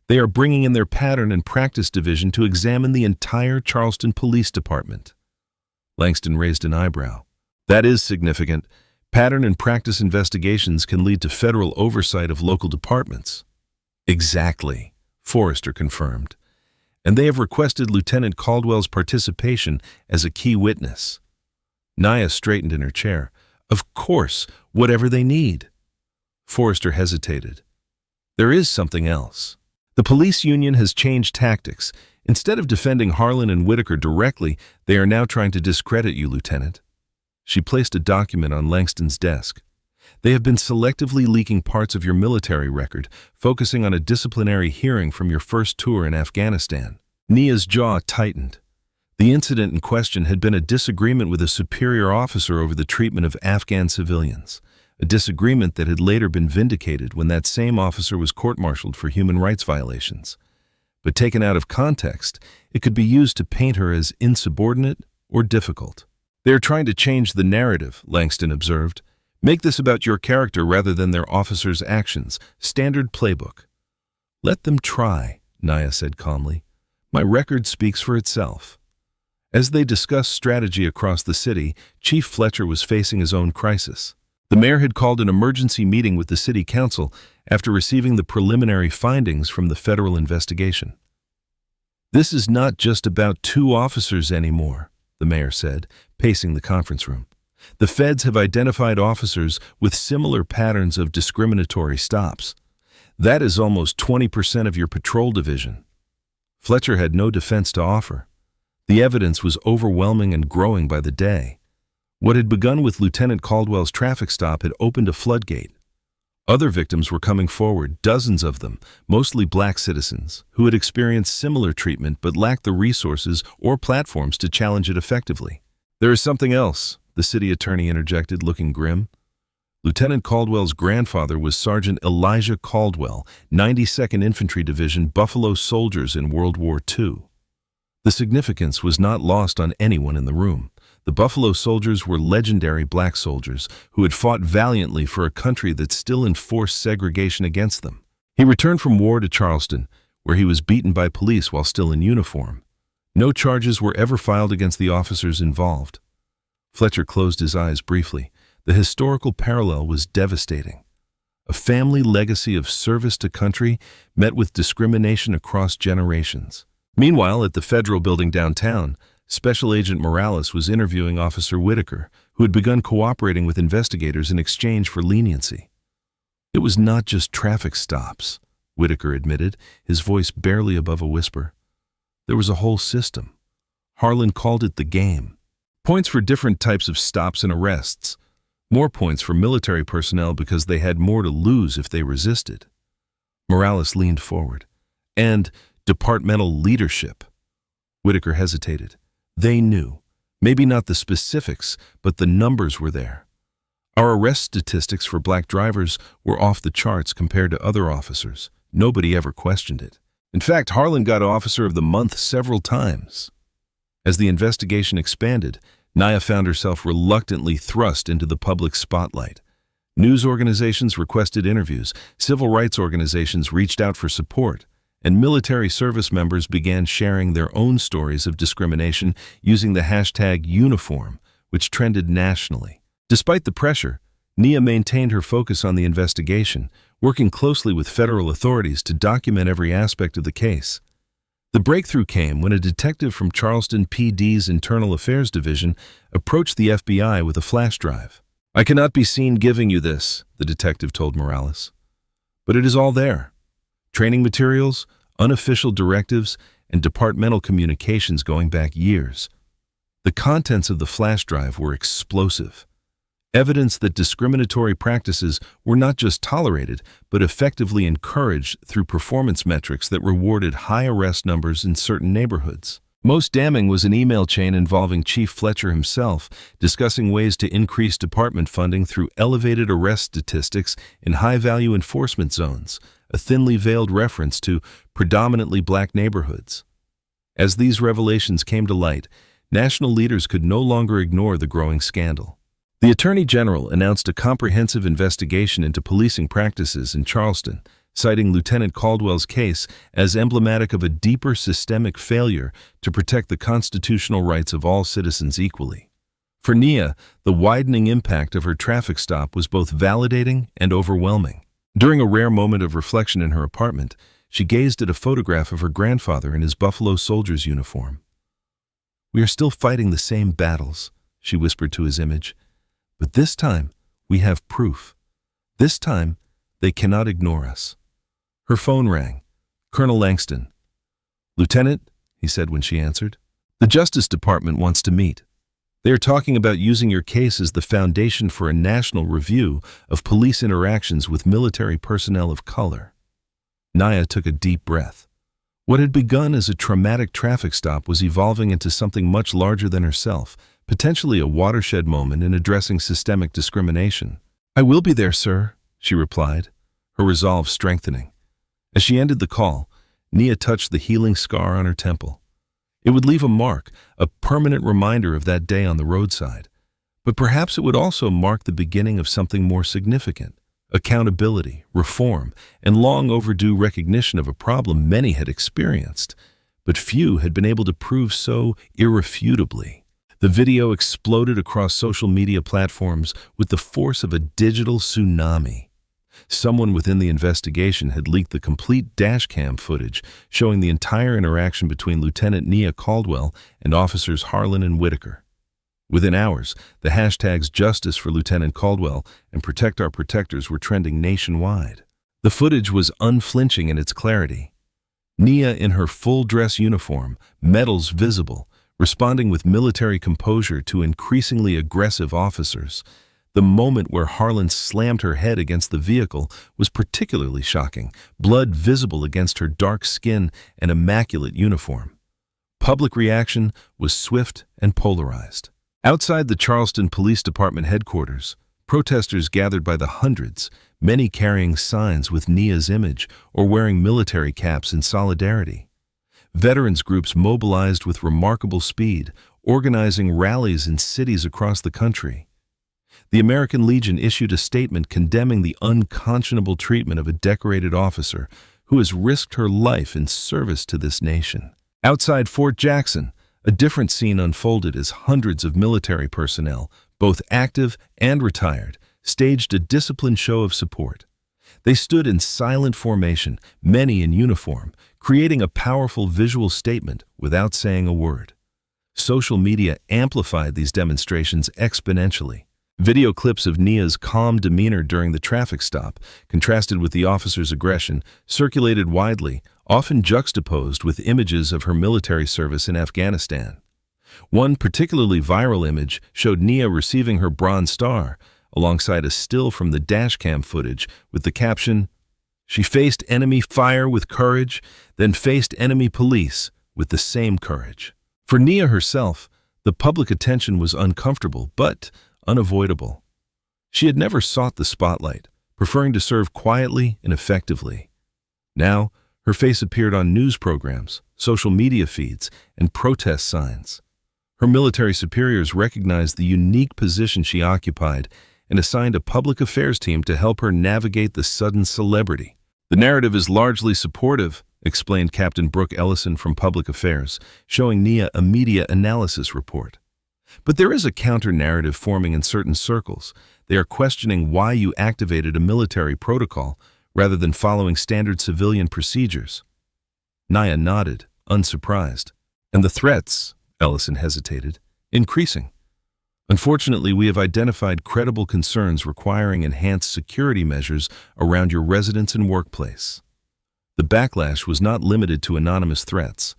They are bringing in their Pattern and Practice Division to examine the entire Charleston Police Department. Langston raised an eyebrow. That is significant. Pattern and practice investigations can lead to federal oversight of local departments. Exactly, Forrester confirmed. And they have requested Lieutenant Caldwell's participation as a key witness. Nia straightened in her chair. Of course, whatever they need. Forrester hesitated. There is something else. The police union has changed tactics. Instead of defending Harlan and Whitaker directly, they are now trying to discredit you, Lieutenant. She placed a document on Langston's desk. They have been selectively leaking parts of your military record, focusing on a disciplinary hearing from your first tour in Afghanistan. Nia's jaw tightened. The incident in question had been a disagreement with a superior officer over the treatment of Afghan civilians, a disagreement that had later been vindicated when that same officer was court-martialed for human rights violations. But taken out of context, it could be used to paint her as insubordinate or difficult. They are trying to change the narrative, Langston observed. Make this about your character rather than their officers' actions. Standard playbook. Let them try, Nia said calmly. My record speaks for itself. As they discussed strategy across the city, Chief Fletcher was facing his own crisis. The mayor had called an emergency meeting with the city council after receiving the preliminary findings from the federal investigation. This is not just about two officers anymore, the mayor said, pacing the conference room. The feds have identified officers with similar patterns of discriminatory stops. That is almost 20% of your patrol division. Fletcher had no defense to offer. The evidence was overwhelming and growing by the day. What had begun with Lieutenant Caldwell's traffic stop had opened a floodgate. Other victims were coming forward, dozens of them, mostly black citizens, who had experienced similar treatment but lacked the resources or platforms to challenge it effectively. There is something else, the city attorney interjected, looking grim. Lieutenant Caldwell's grandfather was Sergeant Elijah Caldwell, 92nd Infantry Division, Buffalo Soldiers in World War II. The significance was not lost on anyone in the room. The Buffalo Soldiers were legendary black soldiers who had fought valiantly for a country that still enforced segregation against them. He returned from war to Charleston, where he was beaten by police while still in uniform. No charges were ever filed against the officers involved. Fletcher closed his eyes briefly. The historical parallel was devastating. A family legacy of service to country met with discrimination across generations. Meanwhile, at the federal building downtown, Special Agent Morales was interviewing Officer Whitaker, who had begun cooperating with investigators in exchange for leniency. It was not just traffic stops, Whitaker admitted, his voice barely above a whisper. There was a whole system. Harlan called it the game. Points for different types of stops and arrests. More points for military personnel because they had more to lose if they resisted. Morales leaned forward. And departmental leadership. Whitaker hesitated. They knew. Maybe not the specifics, but the numbers were there. Our arrest statistics for black drivers were off the charts compared to other officers. Nobody ever questioned it. In fact, Harlan got Officer of the Month several times. As the investigation expanded, Nia found herself reluctantly thrust into the public spotlight. News organizations requested interviews, civil rights organizations reached out for support, and military service members began sharing their own stories of discrimination using the hashtag #uniform, which trended nationally. Despite the pressure, Nia maintained her focus on the investigation, working closely with federal authorities to document every aspect of the case. The breakthrough came when a detective from Charleston PD's Internal Affairs Division approached the FBI with a flash drive. "I cannot be seen giving you this," the detective told Morales. "But it is all there. Training materials, unofficial directives, and departmental communications going back years." The contents of the flash drive were explosive. Evidence that discriminatory practices were not just tolerated, but effectively encouraged through performance metrics that rewarded high arrest numbers in certain neighborhoods. Most damning was an email chain involving Chief Fletcher himself, discussing ways to increase department funding through elevated arrest statistics in high-value enforcement zones, a thinly veiled reference to predominantly black neighborhoods. As these revelations came to light, national leaders could no longer ignore the growing scandal. The Attorney General announced a comprehensive investigation into policing practices in Charleston, citing Lieutenant Caldwell's case as emblematic of a deeper systemic failure to protect the constitutional rights of all citizens equally. For Nia, the widening impact of her traffic stop was both validating and overwhelming. During a rare moment of reflection in her apartment, she gazed at a photograph of her grandfather in his Buffalo Soldier's uniform. "We are still fighting the same battles," she whispered to his image. "But this time, we have proof. This time, they cannot ignore us." Her phone rang. Colonel Langston. "Lieutenant," he said when she answered, "the Justice Department wants to meet. They are talking about using your case as the foundation for a national review of police interactions with military personnel of color." Nia took a deep breath. What had begun as a traumatic traffic stop was evolving into something much larger than herself, potentially a watershed moment in addressing systemic discrimination. "I will be there, sir," she replied, her resolve strengthening. As she ended the call, Nia touched the healing scar on her temple. It would leave a mark, a permanent reminder of that day on the roadside. But perhaps it would also mark the beginning of something more significant: accountability, reform, and long overdue recognition of a problem many had experienced, but few had been able to prove so irrefutably. The video exploded across social media platforms with the force of a digital tsunami. Someone within the investigation had leaked the complete dashcam footage showing the entire interaction between Lieutenant Nia Caldwell and Officers Harlan and Whitaker. Within hours, the hashtags Justice for Lieutenant Caldwell and Protect Our Protectors were trending nationwide. The footage was unflinching in its clarity. Nia in her full-dress uniform, medals visible, responding with military composure to increasingly aggressive officers. The moment where Harlan slammed her head against the vehicle was particularly shocking, blood visible against her dark skin and immaculate uniform. Public reaction was swift and polarized. Outside the Charleston Police Department headquarters, protesters gathered by the hundreds, many carrying signs with Nia's image or wearing military caps in solidarity. Veterans groups mobilized with remarkable speed, organizing rallies in cities across the country. The American Legion issued a statement condemning the unconscionable treatment of a decorated officer who has risked her life in service to this nation. Outside Fort Jackson, a different scene unfolded as hundreds of military personnel, both active and retired, staged a disciplined show of support. They stood in silent formation, many in uniform, creating a powerful visual statement without saying a word. Social media amplified these demonstrations exponentially. Video clips of Nia's calm demeanor during the traffic stop, contrasted with the officer's aggression, circulated widely, often juxtaposed with images of her military service in Afghanistan. One particularly viral image showed Nia receiving her Bronze Star, alongside a still from the dashcam footage with the caption, "She faced enemy fire with courage, then faced enemy police with the same courage." For Nia herself, the public attention was uncomfortable but unavoidable. She had never sought the spotlight, preferring to serve quietly and effectively. Now, her face appeared on news programs, social media feeds, and protest signs. Her military superiors recognized the unique position she occupied and assigned a public affairs team to help her navigate the sudden celebrity. "The narrative is largely supportive," explained Captain Brooke Ellison from Public Affairs, showing Nia a media analysis report. "But there is a counter-narrative forming in certain circles. They are questioning why you activated a military protocol rather than following standard civilian procedures." Nia nodded, unsurprised. "And the threats," Ellison hesitated, "increasing. Unfortunately, we have identified credible concerns requiring enhanced security measures around your residence and workplace." The backlash was not limited to anonymous threats.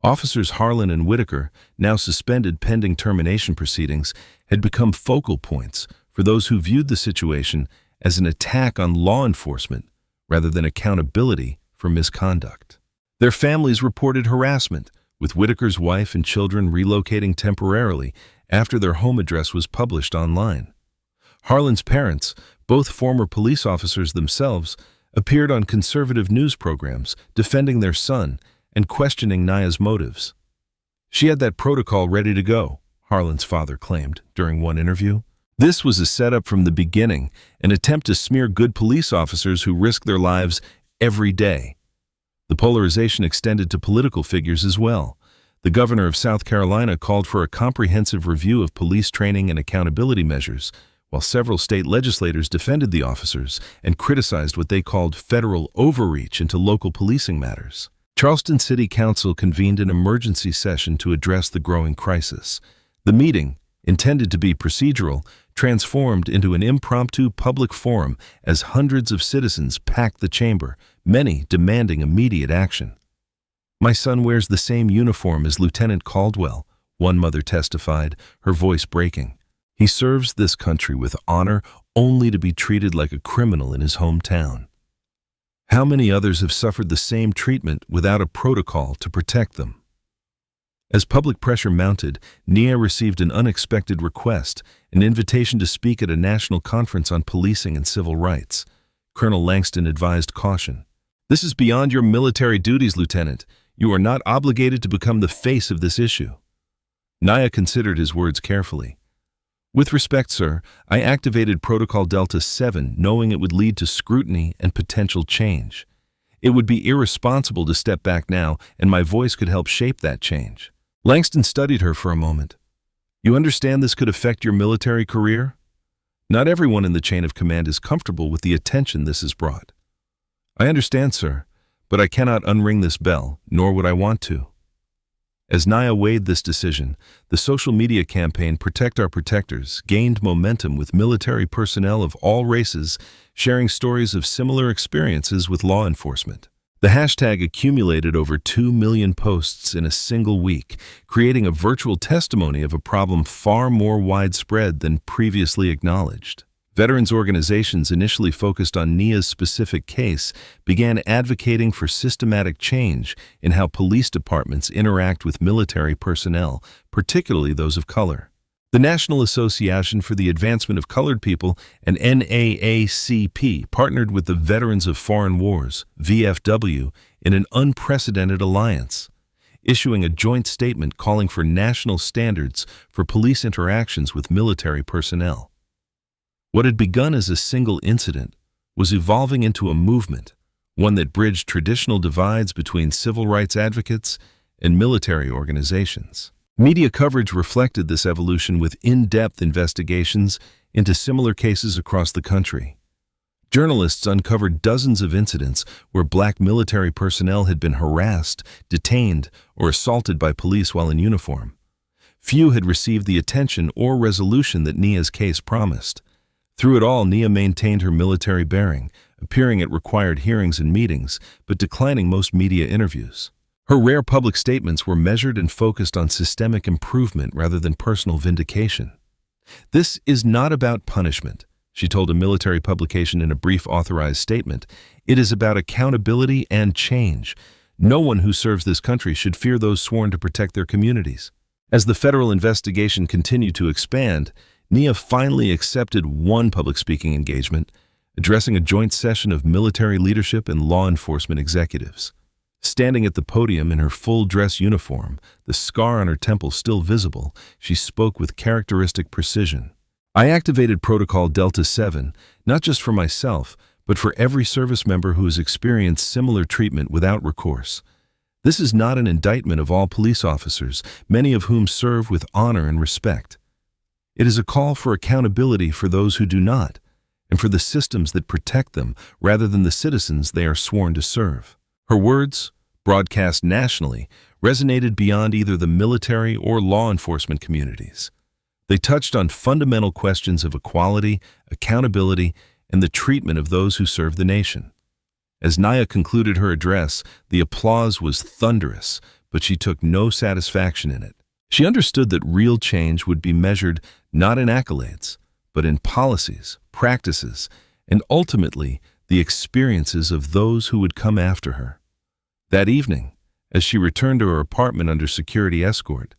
Officers Harlan and Whitaker, now suspended pending termination proceedings, had become focal points for those who viewed the situation as an attack on law enforcement rather than accountability for misconduct. Their families reported harassment, with Whitaker's wife and children relocating temporarily after their home address was published online. Harlan's parents, both former police officers themselves, appeared on conservative news programs defending their son and questioning Nia's motives. "She had that protocol ready to go," Harlan's father claimed during one interview. "This was a setup from the beginning, an attempt to smear good police officers who risk their lives every day." The polarization extended to political figures as well. The governor of South Carolina called for a comprehensive review of police training and accountability measures, while several state legislators defended the officers and criticized what they called federal overreach into local policing matters. Charleston City Council convened an emergency session to address the growing crisis. The meeting, intended to be procedural, transformed into an impromptu public forum as hundreds of citizens packed the chamber, many demanding immediate action. "My son wears the same uniform as Lieutenant Caldwell," one mother testified, her voice breaking. "He serves this country with honor only to be treated like a criminal in his hometown." How many others have suffered the same treatment without a protocol to protect them? As public pressure mounted, Nia received an unexpected request, an invitation to speak at a national conference on policing and civil rights. Colonel Langston advised caution. "This is beyond your military duties, Lieutenant. You are not obligated to become the face of this issue." Nia considered his words carefully. "With respect, sir, I activated Protocol Delta 7 knowing it would lead to scrutiny and potential change. It would be irresponsible to step back now, and my voice could help shape that change." Langston studied her for a moment. "You understand this could affect your military career? Not everyone in the chain of command is comfortable with the attention this has brought." "I understand, sir, but I cannot unring this bell, nor would I want to." As Nia weighed this decision, the social media campaign Protect Our Protectors gained momentum with military personnel of all races sharing stories of similar experiences with law enforcement. The hashtag accumulated over 2 million posts in a single week, creating a virtual testimony of a problem far more widespread than previously acknowledged. Veterans organizations initially focused on Nia's specific case began advocating for systematic change in how police departments interact with military personnel, particularly those of color. The National Association for the Advancement of Colored People and NAACP partnered with the Veterans of Foreign Wars, VFW, in an unprecedented alliance. issuing a joint statement calling for national standards for police interactions with military personnel. What had begun as a single incident was evolving into a movement, one that bridged traditional divides between civil rights advocates and military organizations. Media coverage reflected this evolution with in-depth investigations into similar cases across the country. Journalists uncovered dozens of incidents where black military personnel had been harassed, detained, or assaulted by police while in uniform. Few had received the attention or resolution that Nia's case promised. Through it all, Nia maintained her military bearing, appearing at required hearings and meetings, but declining most media interviews. Her rare public statements were measured and focused on systemic improvement rather than personal vindication. "This is not about punishment," she told a military publication in a brief authorized statement. "It is about accountability and change. No one who serves this country should fear those sworn to protect their communities." As the federal investigation continued to expand, Nia finally accepted one public speaking engagement, addressing a joint session of military leadership and law enforcement executives. Standing at the podium in her full dress uniform, the scar on her temple still visible, she spoke with characteristic precision. "I activated Protocol Delta 7, not just for myself, but for every service member who has experienced similar treatment without recourse. This is not an indictment of all police officers, many of whom serve with honor and respect. It is a call for accountability for those who do not, and for the systems that protect them rather than the citizens they are sworn to serve." Her words, broadcast nationally, resonated beyond either the military or law enforcement communities. They touched on fundamental questions of equality, accountability, and the treatment of those who serve the nation. As Nia concluded her address, the applause was thunderous, but she took no satisfaction in it. She understood that real change would be measured not in accolades, but in policies, practices, and ultimately the experiences of those who would come after her. That evening, as she returned to her apartment under security escort,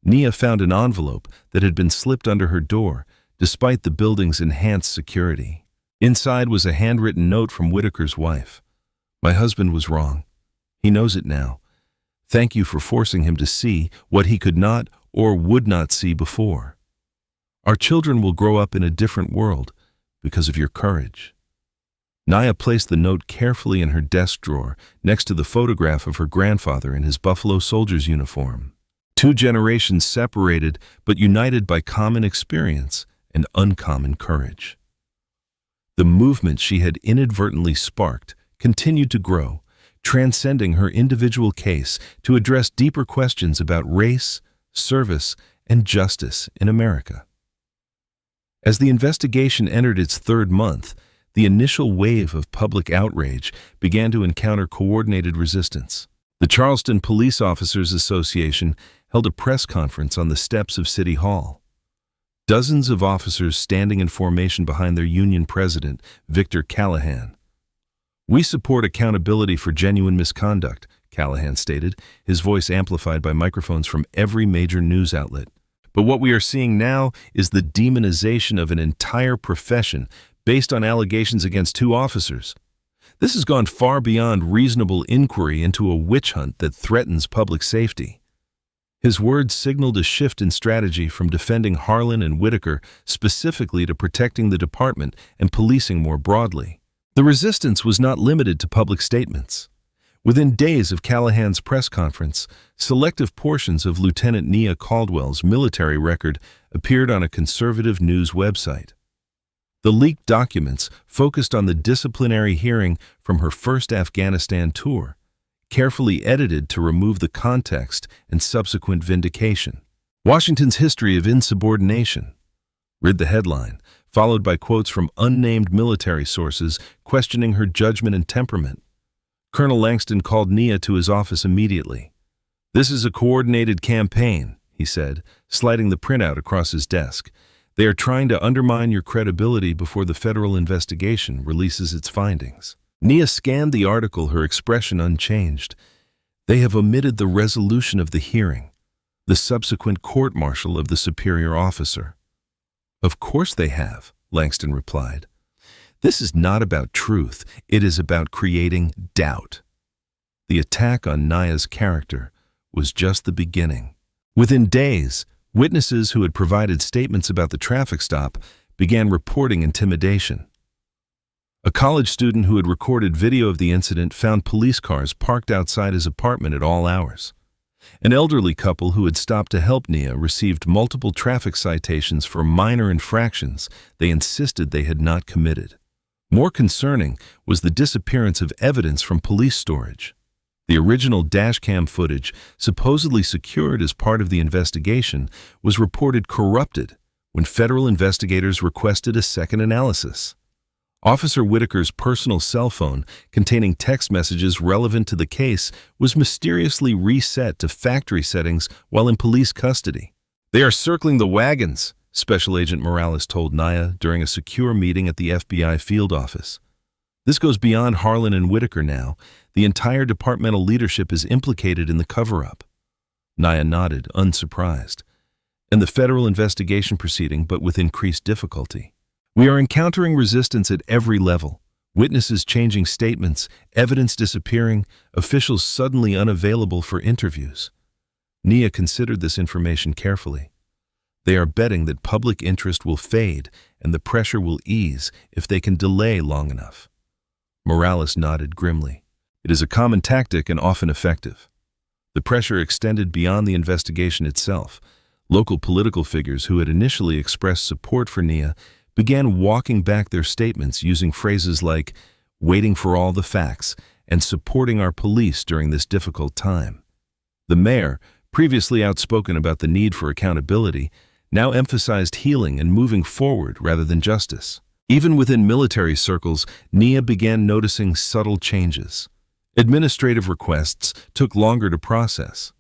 Nia found an envelope that had been slipped under her door, despite the building's enhanced security. Inside was a handwritten note from Whitaker's wife. "My husband was wrong. He knows it now. Thank you for forcing him to see what he could not or would not see before. Our children will grow up in a different world because of your courage." Nia placed the note carefully in her desk drawer next to the photograph of her grandfather in his Buffalo Soldier's uniform. Two generations separated but united by common experience and uncommon courage. The movement she had inadvertently sparked continued to grow, transcending her individual case to address deeper questions about race, service, and justice in America. As the investigation entered its third month, the initial wave of public outrage began to encounter coordinated resistance. The Charleston Police Officers Association held a press conference on the steps of City Hall. Dozens of officers standing in formation behind their union president, Victor Callahan. "We support accountability for genuine misconduct," Callahan stated, his voice amplified by microphones from every major news outlet. "But what we are seeing now is the demonization of an entire profession based on allegations against two officers. This has gone far beyond reasonable inquiry into a witch hunt that threatens public safety." His words signaled a shift in strategy from defending Harlan and Whitaker specifically to protecting the department and policing more broadly. The resistance was not limited to public statements. Within days of Callahan's press conference, selective portions of Lieutenant Nia Caldwell's military record appeared on a conservative news website. The leaked documents focused on the disciplinary hearing from her first Afghanistan tour, carefully edited to remove the context and subsequent vindication. "Washington's history of insubordination," read the headline, followed by quotes from unnamed military sources questioning her judgment and temperament. Colonel Langston called Nia to his office immediately. "This is a coordinated campaign," he said, sliding the printout across his desk. "They are trying to undermine your credibility before the federal investigation releases its findings." Nia scanned the article, her expression unchanged. "They have omitted the resolution of the hearing, the subsequent court-martial of the superior officer." "Of course they have," Langston replied. "This is not about truth, it is about creating doubt." The attack on Nia's character was just the beginning. Within days, witnesses who had provided statements about the traffic stop began reporting intimidation. A college student who had recorded video of the incident found police cars parked outside his apartment at all hours. An elderly couple who had stopped to help Nia received multiple traffic citations for minor infractions they insisted they had not committed. More concerning was the disappearance of evidence from police storage. The original dashcam footage, supposedly secured as part of the investigation, was reported corrupted when federal investigators requested a second analysis. Officer Whitaker's personal cell phone, containing text messages relevant to the case, was mysteriously reset to factory settings while in police custody. "They are circling the wagons," Special Agent Morales told Nia during a secure meeting at the FBI field office. "This goes beyond Harlan and Whitaker now. The entire departmental leadership is implicated in the cover-up." Nia nodded, unsurprised. "And the federal investigation proceeding, but with increased difficulty. We are encountering resistance at every level. Witnesses changing statements, evidence disappearing, officials suddenly unavailable for interviews." Nia considered this information carefully. "They are betting that public interest will fade and the pressure will ease if they can delay long enough." Morales nodded grimly. "It is a common tactic and often effective." The pressure extended beyond the investigation itself. Local political figures who had initially expressed support for Nia began walking back their statements using phrases like "waiting for all the facts" and "supporting our police during this difficult time." The mayor, previously outspoken about the need for accountability, now emphasized healing and moving forward rather than justice. Even within military circles, Nia began noticing subtle changes. Administrative requests took longer to process.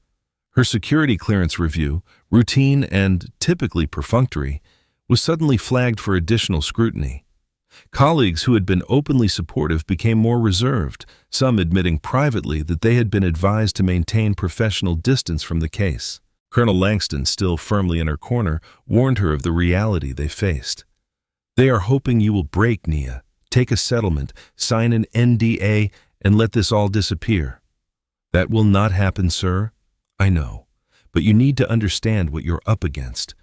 Her security clearance review, routine and typically perfunctory, was suddenly flagged for additional scrutiny. Colleagues who had been openly supportive became more reserved, some admitting privately that they had been advised to maintain professional distance from the case. Colonel Langston, still firmly in her corner, warned her of the reality they faced. "They are hoping you will break, Nia, take a settlement, sign an NDA, and let this all disappear." "That will not happen, sir. I know. But you need to understand what you're up against.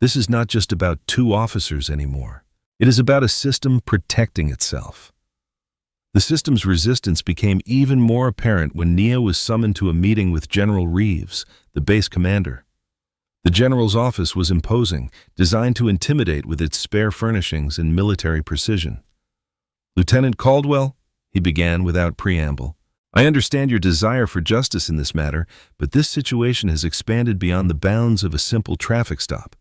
This is not just about two officers anymore. It is about a system protecting itself." The system's resistance became even more apparent when Nia was summoned to a meeting with General Reeves, the base commander. The general's office was imposing, designed to intimidate with its spare furnishings and military precision. "Lieutenant Caldwell," he began without preamble, "I understand your desire for justice in this matter, but this situation has expanded beyond the bounds of a simple traffic stop.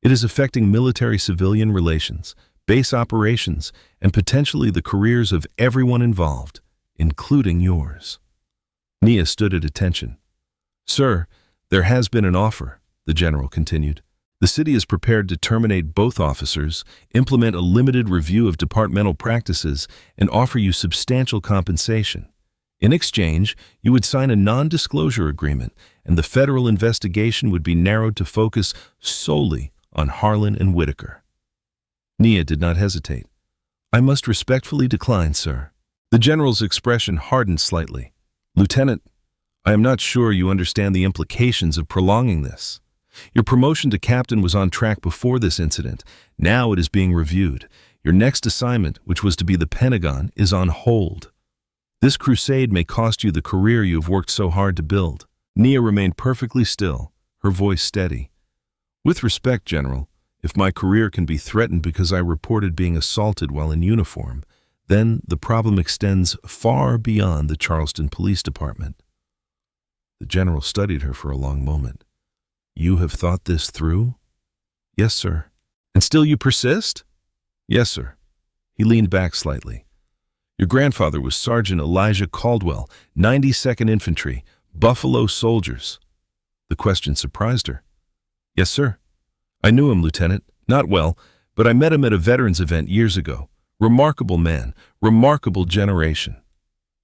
It is affecting military-civilian relations, base operations, and potentially the careers of everyone involved, including yours." Nia stood at attention. "Sir, there has been an offer," the general continued. "The city is prepared to terminate both officers, implement a limited review of departmental practices, and offer you substantial compensation. In exchange, you would sign a non-disclosure agreement, and the federal investigation would be narrowed to focus solely on Harlan and Whitaker." Nia did not hesitate. "I must respectfully decline, sir." The general's expression hardened slightly. "Lieutenant, I am not sure you understand the implications of prolonging this. Your promotion to captain was on track before this incident. Now it is being reviewed. Your next assignment, which was to be the Pentagon, is on hold. This crusade may cost you the career you have worked so hard to build." Nia remained perfectly still, her voice steady. "With respect, General, if my career can be threatened because I reported being assaulted while in uniform, then the problem extends far beyond the Charleston Police Department." The general studied her for a long moment. "You have thought this through?" "Yes, sir." "And still you persist?" "Yes, sir." He leaned back slightly. "Your grandfather was Sergeant Elijah Caldwell, 92nd Infantry, Buffalo Soldiers." The question surprised her. "Yes, sir." "I knew him, Lieutenant. Not well, but I met him at a veterans event years ago. Remarkable man, remarkable generation."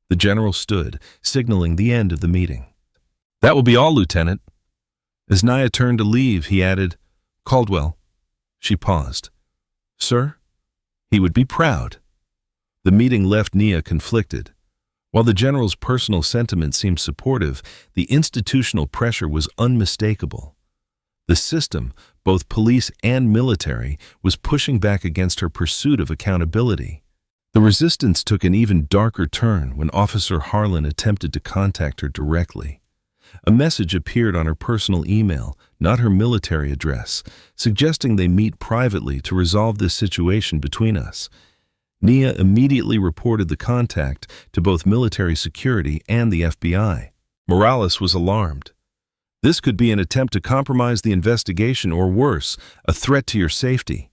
The general stood, signaling the end of the meeting. "That will be all, Lieutenant." As Nia turned to leave, he added, "Caldwell." She paused. "Sir?" "He would be proud." The meeting left Nia conflicted. While the general's personal sentiment seemed supportive, the institutional pressure was unmistakable. The system, both police and military, was pushing back against her pursuit of accountability. The resistance took an even darker turn when Officer Harlan attempted to contact her directly. A message appeared on her personal email, not her military address, suggesting they meet privately to resolve this situation between us. Nia immediately reported the contact to both military security and the FBI. Morales was alarmed. This could be an attempt to compromise the investigation or worse, a threat to your safety.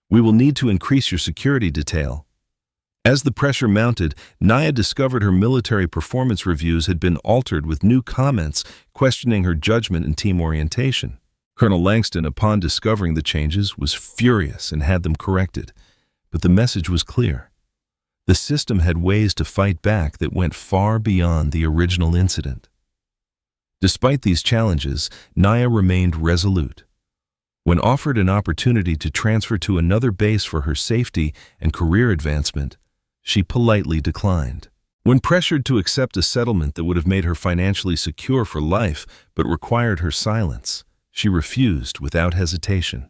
We will need to increase your security detail. As the pressure mounted, Nia discovered her military performance reviews had been altered with new comments questioning her judgment and team orientation. Colonel Langston, upon discovering the changes, was furious and had them corrected. But the message was clear. The system had ways to fight back that went far beyond the original incident. Despite these challenges, Nia remained resolute. When offered an opportunity to transfer to another base for her safety and career advancement, she politely declined. When pressured to accept a settlement that would have made her financially secure for life but required her silence, she refused without hesitation.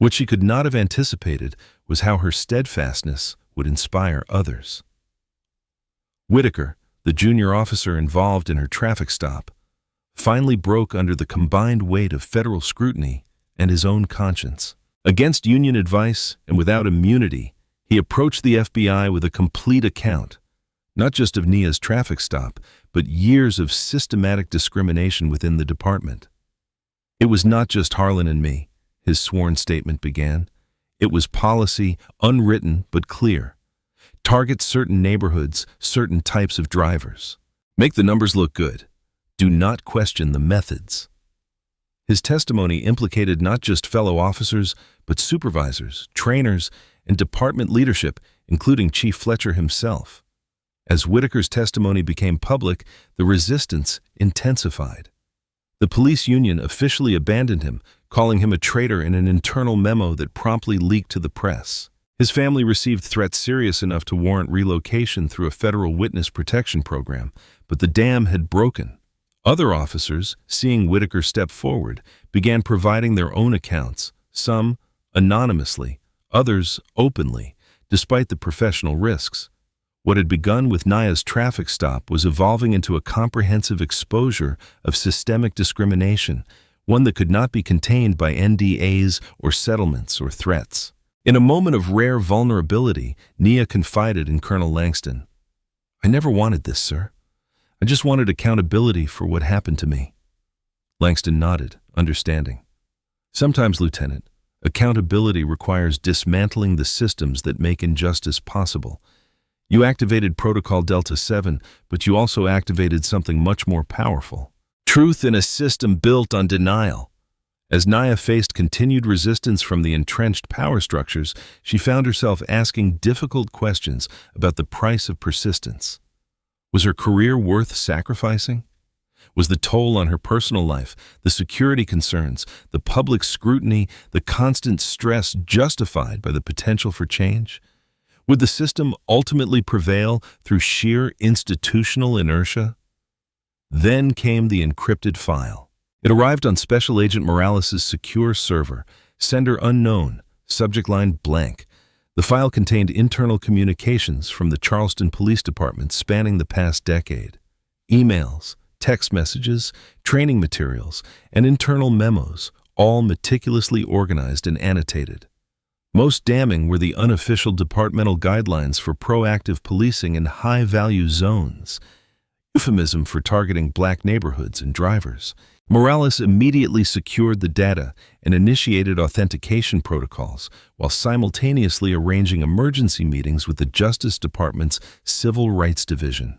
What she could not have anticipated was how her steadfastness would inspire others. Whitaker, the junior officer involved in her traffic stop, finally broke under the combined weight of federal scrutiny and his own conscience. Against union advice and without immunity, he approached the FBI with a complete account, not just of Nia's traffic stop, but years of systematic discrimination within the department. It was not just Harlan and me, his sworn statement began. It was policy, unwritten but clear. Target certain neighborhoods, certain types of drivers. Make the numbers look good. Do not question the methods. His testimony implicated not just fellow officers, but supervisors, trainers, and department leadership, including Chief Fletcher himself. As Whitaker's testimony became public, the resistance intensified. The police union officially abandoned him, calling him a traitor in an internal memo that promptly leaked to the press. His family received threats serious enough to warrant relocation through a federal witness protection program, but the dam had broken. Other officers, seeing Whitaker step forward, began providing their own accounts, some anonymously, others openly, despite the professional risks. What had begun with Nia's traffic stop was evolving into a comprehensive exposure of systemic discrimination, one that could not be contained by NDAs or settlements or threats. In a moment of rare vulnerability, Nia confided in Colonel Langston. "I never wanted this, sir. I just wanted accountability for what happened to me." Langston nodded, understanding. "Sometimes, Lieutenant, accountability requires dismantling the systems that make injustice possible. You activated Protocol Delta 7, but you also activated something much more powerful. Truth in a system built on denial." As Nia faced continued resistance from the entrenched power structures, she found herself asking difficult questions about the price of persistence. Was her career worth sacrificing? Was the toll on her personal life, the security concerns, the public scrutiny, the constant stress justified by the potential for change? Would the system ultimately prevail through sheer institutional inertia? Then came the encrypted file. It arrived on Special Agent Morales' secure server, sender unknown, subject line blank. The file contained internal communications from the Charleston Police Department spanning the past decade. Emails, text messages, training materials, and internal memos, all meticulously organized and annotated. Most damning were the unofficial departmental guidelines for proactive policing in high-value zones, euphemism for targeting black neighborhoods and drivers. Morales immediately secured the data and initiated authentication protocols while simultaneously arranging emergency meetings with the Justice Department's Civil Rights Division.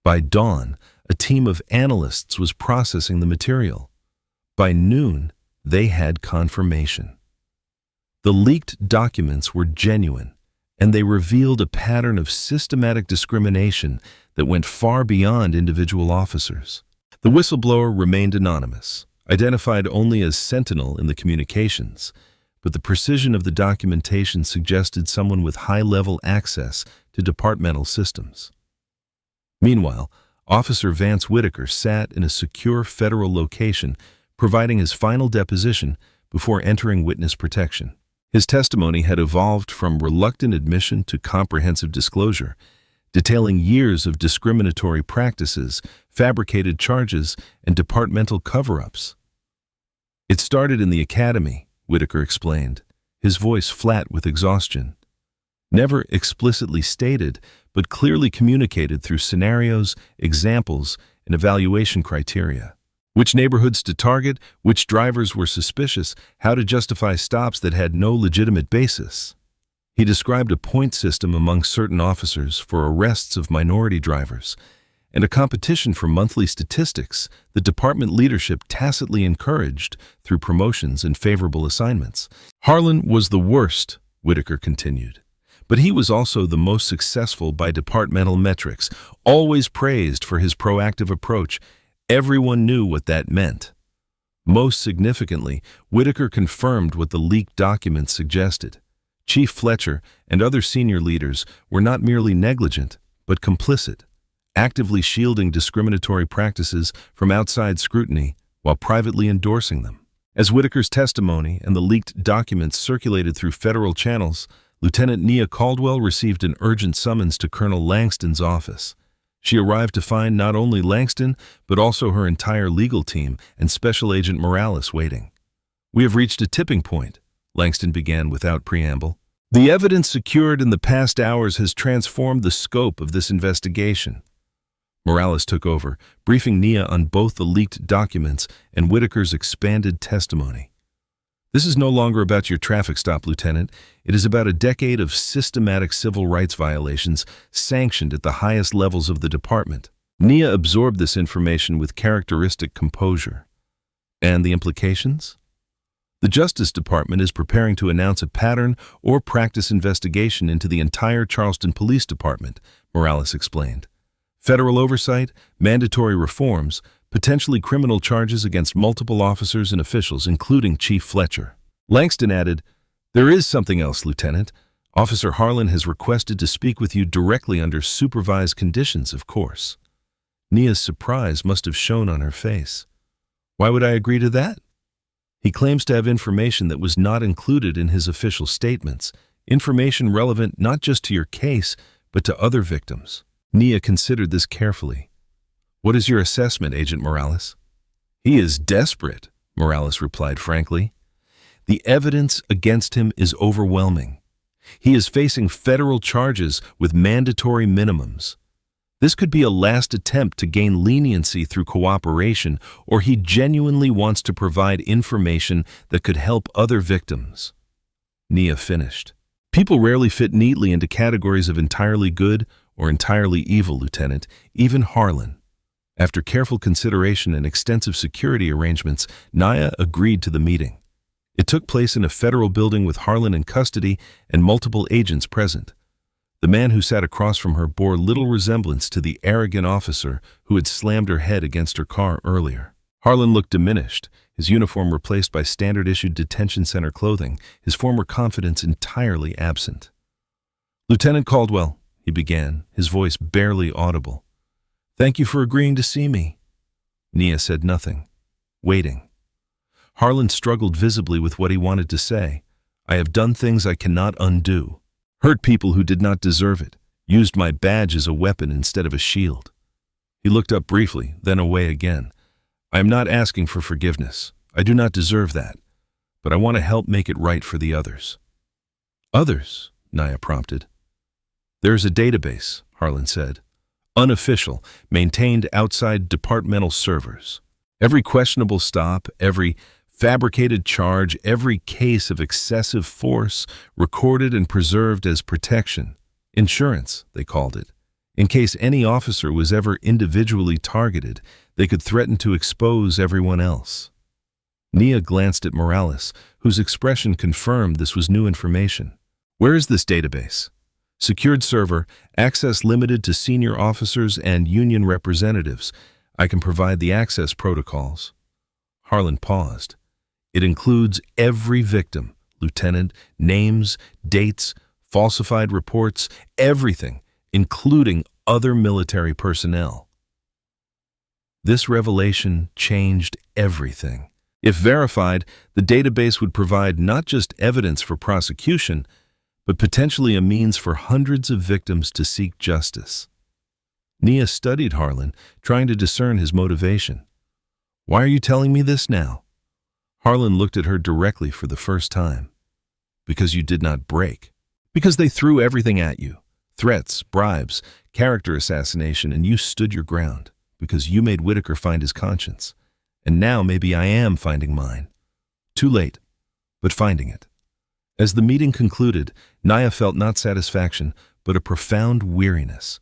By dawn, a team of analysts was processing the material. By noon, they had confirmation. The leaked documents were genuine, and they revealed a pattern of systematic discrimination that went far beyond individual officers. The whistleblower remained anonymous, identified only as Sentinel in the communications, but the precision of the documentation suggested someone with high-level access to departmental systems. Meanwhile, Officer Vance Whitaker sat in a secure federal location, providing his final deposition before entering witness protection. His testimony had evolved from reluctant admission to comprehensive disclosure, detailing years of discriminatory practices, fabricated charges, and departmental cover-ups. "It started in the academy," Whitaker explained, his voice flat with exhaustion. Never explicitly stated, but clearly communicated through scenarios, examples, and evaluation criteria. Which neighborhoods to target, which drivers were suspicious, how to justify stops that had no legitimate basis. He described a point system among certain officers for arrests of minority drivers, and a competition for monthly statistics that department leadership tacitly encouraged through promotions and favorable assignments. Harlan was the worst, Whitaker continued, but he was also the most successful by departmental metrics, always praised for his proactive approach. Everyone knew what that meant. Most significantly, Whitaker confirmed what the leaked documents suggested. Chief Fletcher and other senior leaders were not merely negligent, but complicit, actively shielding discriminatory practices from outside scrutiny while privately endorsing them. As Whitaker's testimony and the leaked documents circulated through federal channels, Lieutenant Nia Caldwell received an urgent summons to Colonel Langston's office. She arrived to find not only Langston, but also her entire legal team and Special Agent Morales waiting. "We have reached a tipping point," Langston began without preamble. "The evidence secured in the past hours has transformed the scope of this investigation." Morales took over, briefing Nia on both the leaked documents and Whitaker's expanded testimony. "This is no longer about your traffic stop, Lieutenant. It is about a decade of systematic civil rights violations sanctioned at the highest levels of the department." Nia absorbed this information with characteristic composure. "And the implications?" "The Justice Department is preparing to announce a pattern or practice investigation into the entire Charleston Police Department," Morales explained. "Federal oversight, mandatory reforms, potentially criminal charges against multiple officers and officials, including Chief Fletcher." Langston added, "There is something else, Lieutenant. Officer Harlan has requested to speak with you directly under supervised conditions, of course." Nia's surprise must have shown on her face. "Why would I agree to that?" "He claims to have information that was not included in his official statements, information relevant not just to your case, but to other victims." Nia considered this carefully. "What is your assessment, Agent Morales?" "He is desperate," Morales replied frankly. "The evidence against him is overwhelming. He is facing federal charges with mandatory minimums. This could be a last attempt to gain leniency through cooperation, or he genuinely wants to provide information that could help other victims." Nia finished. "People rarely fit neatly into categories of entirely good or entirely evil, Lieutenant, even Harlan." After careful consideration and extensive security arrangements, Nia agreed to the meeting. It took place in a federal building with Harlan in custody and multiple agents present. The man who sat across from her bore little resemblance to the arrogant officer who had slammed her head against her car earlier. Harlan looked diminished, his uniform replaced by standard-issued detention center clothing, his former confidence entirely absent. "Lieutenant Caldwell," he began, his voice barely audible. "Thank you for agreeing to see me." Nia said nothing, waiting. Harlan struggled visibly with what he wanted to say. "I have done things I cannot undo. Hurt people who did not deserve it. Used my badge as a weapon instead of a shield." He looked up briefly, then away again. "I am not asking for forgiveness. I do not deserve that. But I want to help make it right for the others." "Others?" Nia prompted. "There is a database," Harlan said. "Unofficial, maintained outside departmental servers. Every questionable stop, every fabricated charge, every case of excessive force recorded and preserved as protection. Insurance, they called it. In case any officer was ever individually targeted, they could threaten to expose everyone else." Nia glanced at Morales, whose expression confirmed this was new information. "Where is this database?" "Secured server, access limited to senior officers and union representatives. I can provide the access protocols." Harlan paused. "It includes every victim, Lieutenant, names, dates, falsified reports, everything, including other military personnel. This revelation changed everything. If verified, the database would provide not just evidence for prosecution, but potentially a means for hundreds of victims to seek justice. Nia studied Harlan, trying to discern his motivation. "Why are you telling me this now?" Harlan looked at her directly for the first time. "Because you did not break. Because they threw everything at you. Threats, bribes, character assassination, and you stood your ground. Because you made Whitaker find his conscience. And now maybe I am finding mine. Too late, but finding it." As the meeting concluded, Nia felt not satisfaction, but a profound weariness.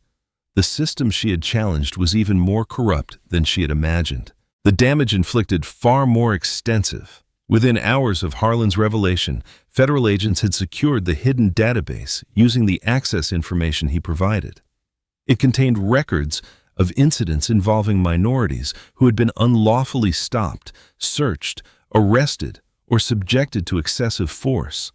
The system she had challenged was even more corrupt than she had imagined. The damage inflicted far more extensive. Within hours of Harlan's revelation, federal agents had secured the hidden database using the access information he provided. It contained records of incidents involving minorities who had been unlawfully stopped, searched, arrested, or subjected to excessive force,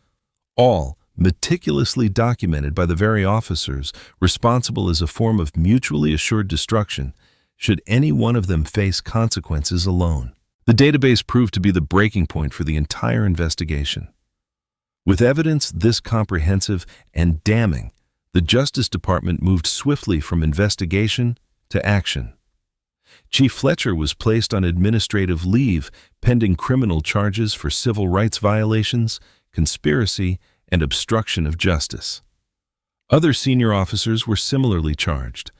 all meticulously documented by the very officers responsible as a form of mutually assured destruction should any one of them face consequences alone. The database proved to be the breaking point for the entire investigation. With evidence this comprehensive and damning, the Justice Department moved swiftly from investigation to action. Chief Fletcher was placed on administrative leave pending criminal charges for civil rights violations, conspiracy, and obstruction of justice. Other senior officers were similarly charged.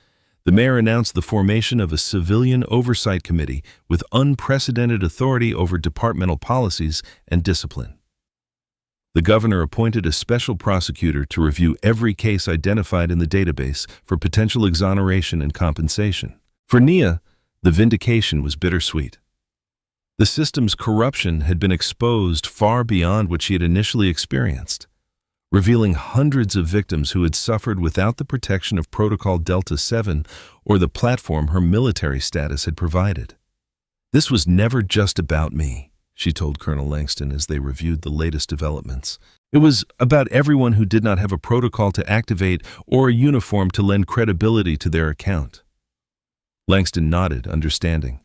The mayor announced the formation of a civilian oversight committee with unprecedented authority over departmental policies and discipline. The governor appointed a special prosecutor to review every case identified in the database for potential exoneration and compensation. For Nia, the vindication was bittersweet. The system's corruption had been exposed far beyond what she had initially experienced, revealing hundreds of victims who had suffered without the protection of Protocol Delta 7 or the platform her military status had provided. "This was never just about me," she told Colonel Langston as they reviewed the latest developments. "It was about everyone who did not have a protocol to activate or a uniform to lend credibility to their account." Langston nodded, understanding.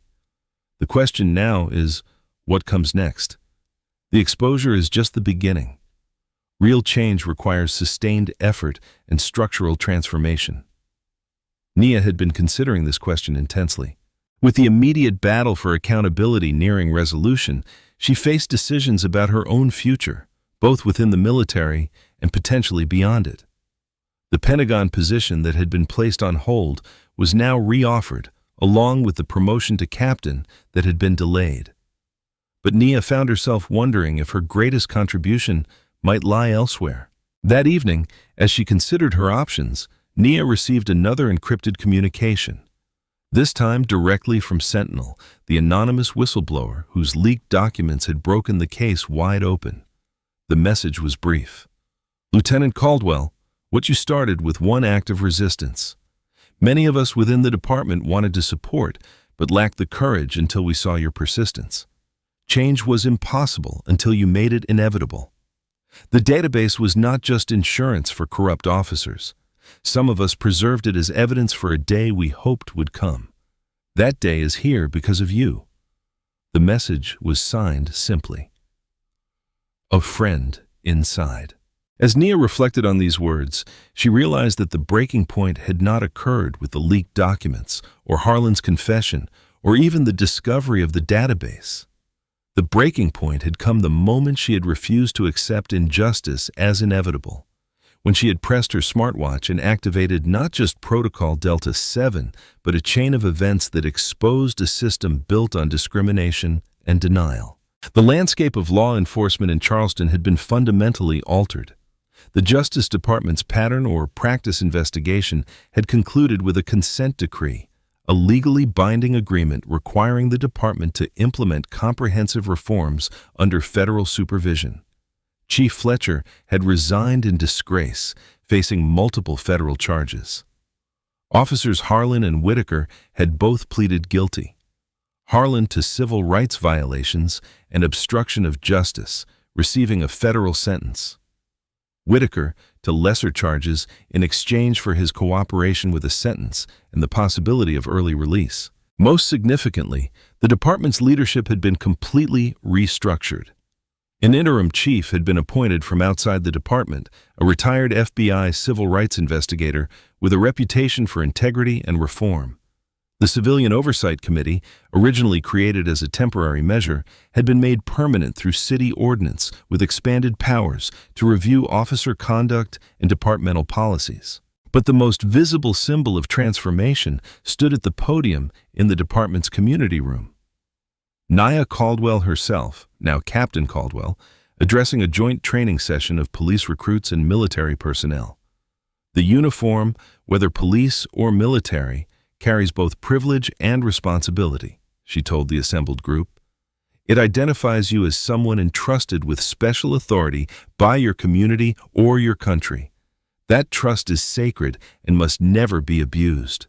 "The question now is, what comes next? The exposure is just the beginning. Real change requires sustained effort and structural transformation." Nia had been considering this question intensely. With the immediate battle for accountability nearing resolution, she faced decisions about her own future, both within the military and potentially beyond it. The Pentagon position that had been placed on hold was now reoffered, along with the promotion to captain that had been delayed. But Nia found herself wondering if her greatest contribution might lie elsewhere. That evening, as she considered her options, Nia received another encrypted communication. This time directly from Sentinel, the anonymous whistleblower whose leaked documents had broken the case wide open. The message was brief. "Lieutenant Caldwell, what you started with one act of resistance. Many of us within the department wanted to support, but lacked the courage until we saw your persistence. Change was impossible until you made it inevitable. The database was not just insurance for corrupt officers. Some of us preserved it as evidence for a day we hoped would come. That day is here because of you." The message was signed simply, "A friend inside." As Nia reflected on these words, she realized that the breaking point had not occurred with the leaked documents, or Harlan's confession, or even the discovery of the database. The breaking point had come the moment she had refused to accept injustice as inevitable, when she had pressed her smartwatch and activated not just Protocol Delta 7, but a chain of events that exposed a system built on discrimination and denial. The landscape of law enforcement in Charleston had been fundamentally altered. The Justice Department's pattern or practice investigation had concluded with a consent decree, a legally binding agreement requiring the department to implement comprehensive reforms under federal supervision. Chief Fletcher had resigned in disgrace, facing multiple federal charges. Officers Harlan and Whitaker had both pleaded guilty. Harlan to civil rights violations and obstruction of justice, receiving a federal sentence. Whitaker to lesser charges in exchange for his cooperation with a sentence and the possibility of early release. Most significantly, the department's leadership had been completely restructured. An interim chief had been appointed from outside the department, a retired FBI civil rights investigator with a reputation for integrity and reform. The Civilian Oversight Committee, originally created as a temporary measure, had been made permanent through city ordinance with expanded powers to review officer conduct and departmental policies. But the most visible symbol of transformation stood at the podium in the department's community room. Nia Caldwell herself, now Captain Caldwell, addressing a joint training session of police recruits and military personnel. The uniform, whether police or military, carries both privilege and responsibility, she told the assembled group. It identifies you as someone entrusted with special authority by your community or your country. That trust is sacred and must never be abused.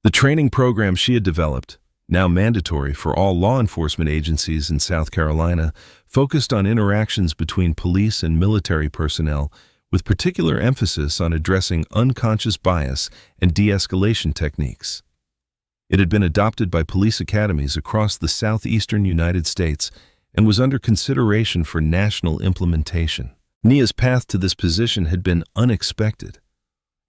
The training program she had developed, now mandatory for all law enforcement agencies in South Carolina, focused on interactions between police and military personnel, with particular emphasis on addressing unconscious bias and de-escalation techniques. It had been adopted by police academies across the southeastern United States and was under consideration for national implementation. Nia's path to this position had been unexpected.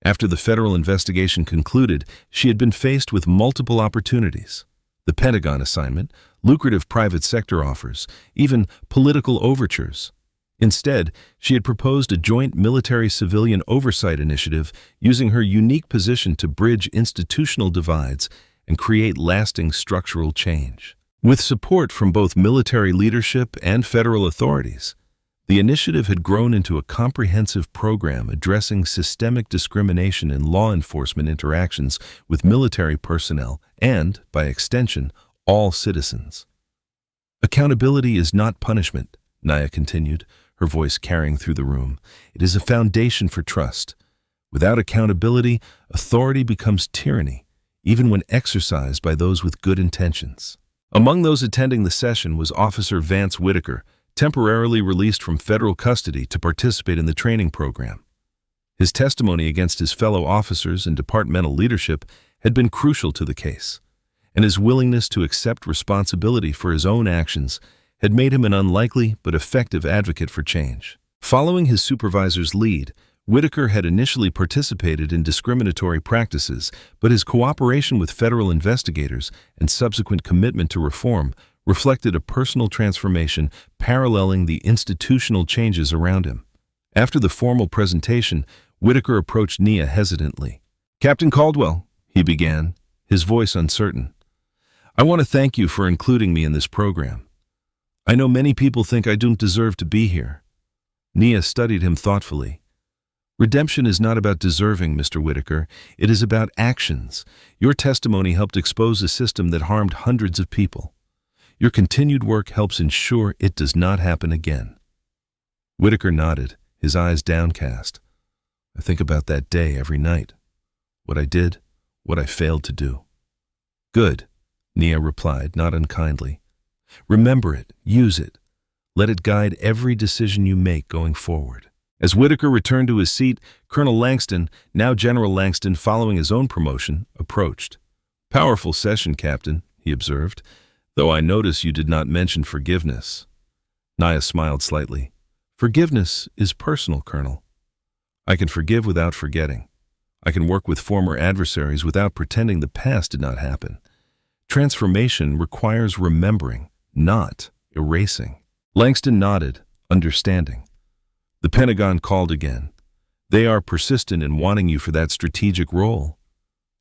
After the federal investigation concluded, she had been faced with multiple opportunities: the Pentagon assignment, lucrative private sector offers, even political overtures. Instead, she had proposed a joint military-civilian oversight initiative using her unique position to bridge institutional divides and create lasting structural change. With support from both military leadership and federal authorities, the initiative had grown into a comprehensive program addressing systemic discrimination in law enforcement interactions with military personnel and, by extension, all citizens. Accountability is not punishment, Nia continued, her voice carrying through the room. It is a foundation for trust. Without accountability, authority becomes tyranny, even when exercised by those with good intentions. Among those attending the session was Officer Vance Whitaker, temporarily released from federal custody to participate in the training program. His testimony against his fellow officers and departmental leadership had been crucial to the case, and his willingness to accept responsibility for his own actions had made him an unlikely but effective advocate for change. Following his supervisor's lead, Whitaker had initially participated in discriminatory practices, but his cooperation with federal investigators and subsequent commitment to reform reflected a personal transformation paralleling the institutional changes around him. After the formal presentation, Whitaker approached Nia hesitantly. "Captain Caldwell," he began, his voice uncertain, "I want to thank you for including me in this program. I know many people think I don't deserve to be here." Nia studied him thoughtfully. "Redemption is not about deserving, Mr. Whitaker. It is about actions. Your testimony helped expose a system that harmed hundreds of people. Your continued work helps ensure it does not happen again." Whitaker nodded, his eyes downcast. "I think about that day every night. What I did, what I failed to do." "Good," Nia replied, not unkindly. "Remember it, use it. Let it guide every decision you make going forward." As Whitaker returned to his seat, Colonel Langston, now General Langston following his own promotion, approached. "Powerful session, Captain," he observed, "though I notice you did not mention forgiveness." Nia smiled slightly. "Forgiveness is personal, Colonel. I can forgive without forgetting. I can work with former adversaries without pretending the past did not happen. Transformation requires remembering, not erasing." Langston nodded, understanding. "The Pentagon called again. They are persistent in wanting you for that strategic role."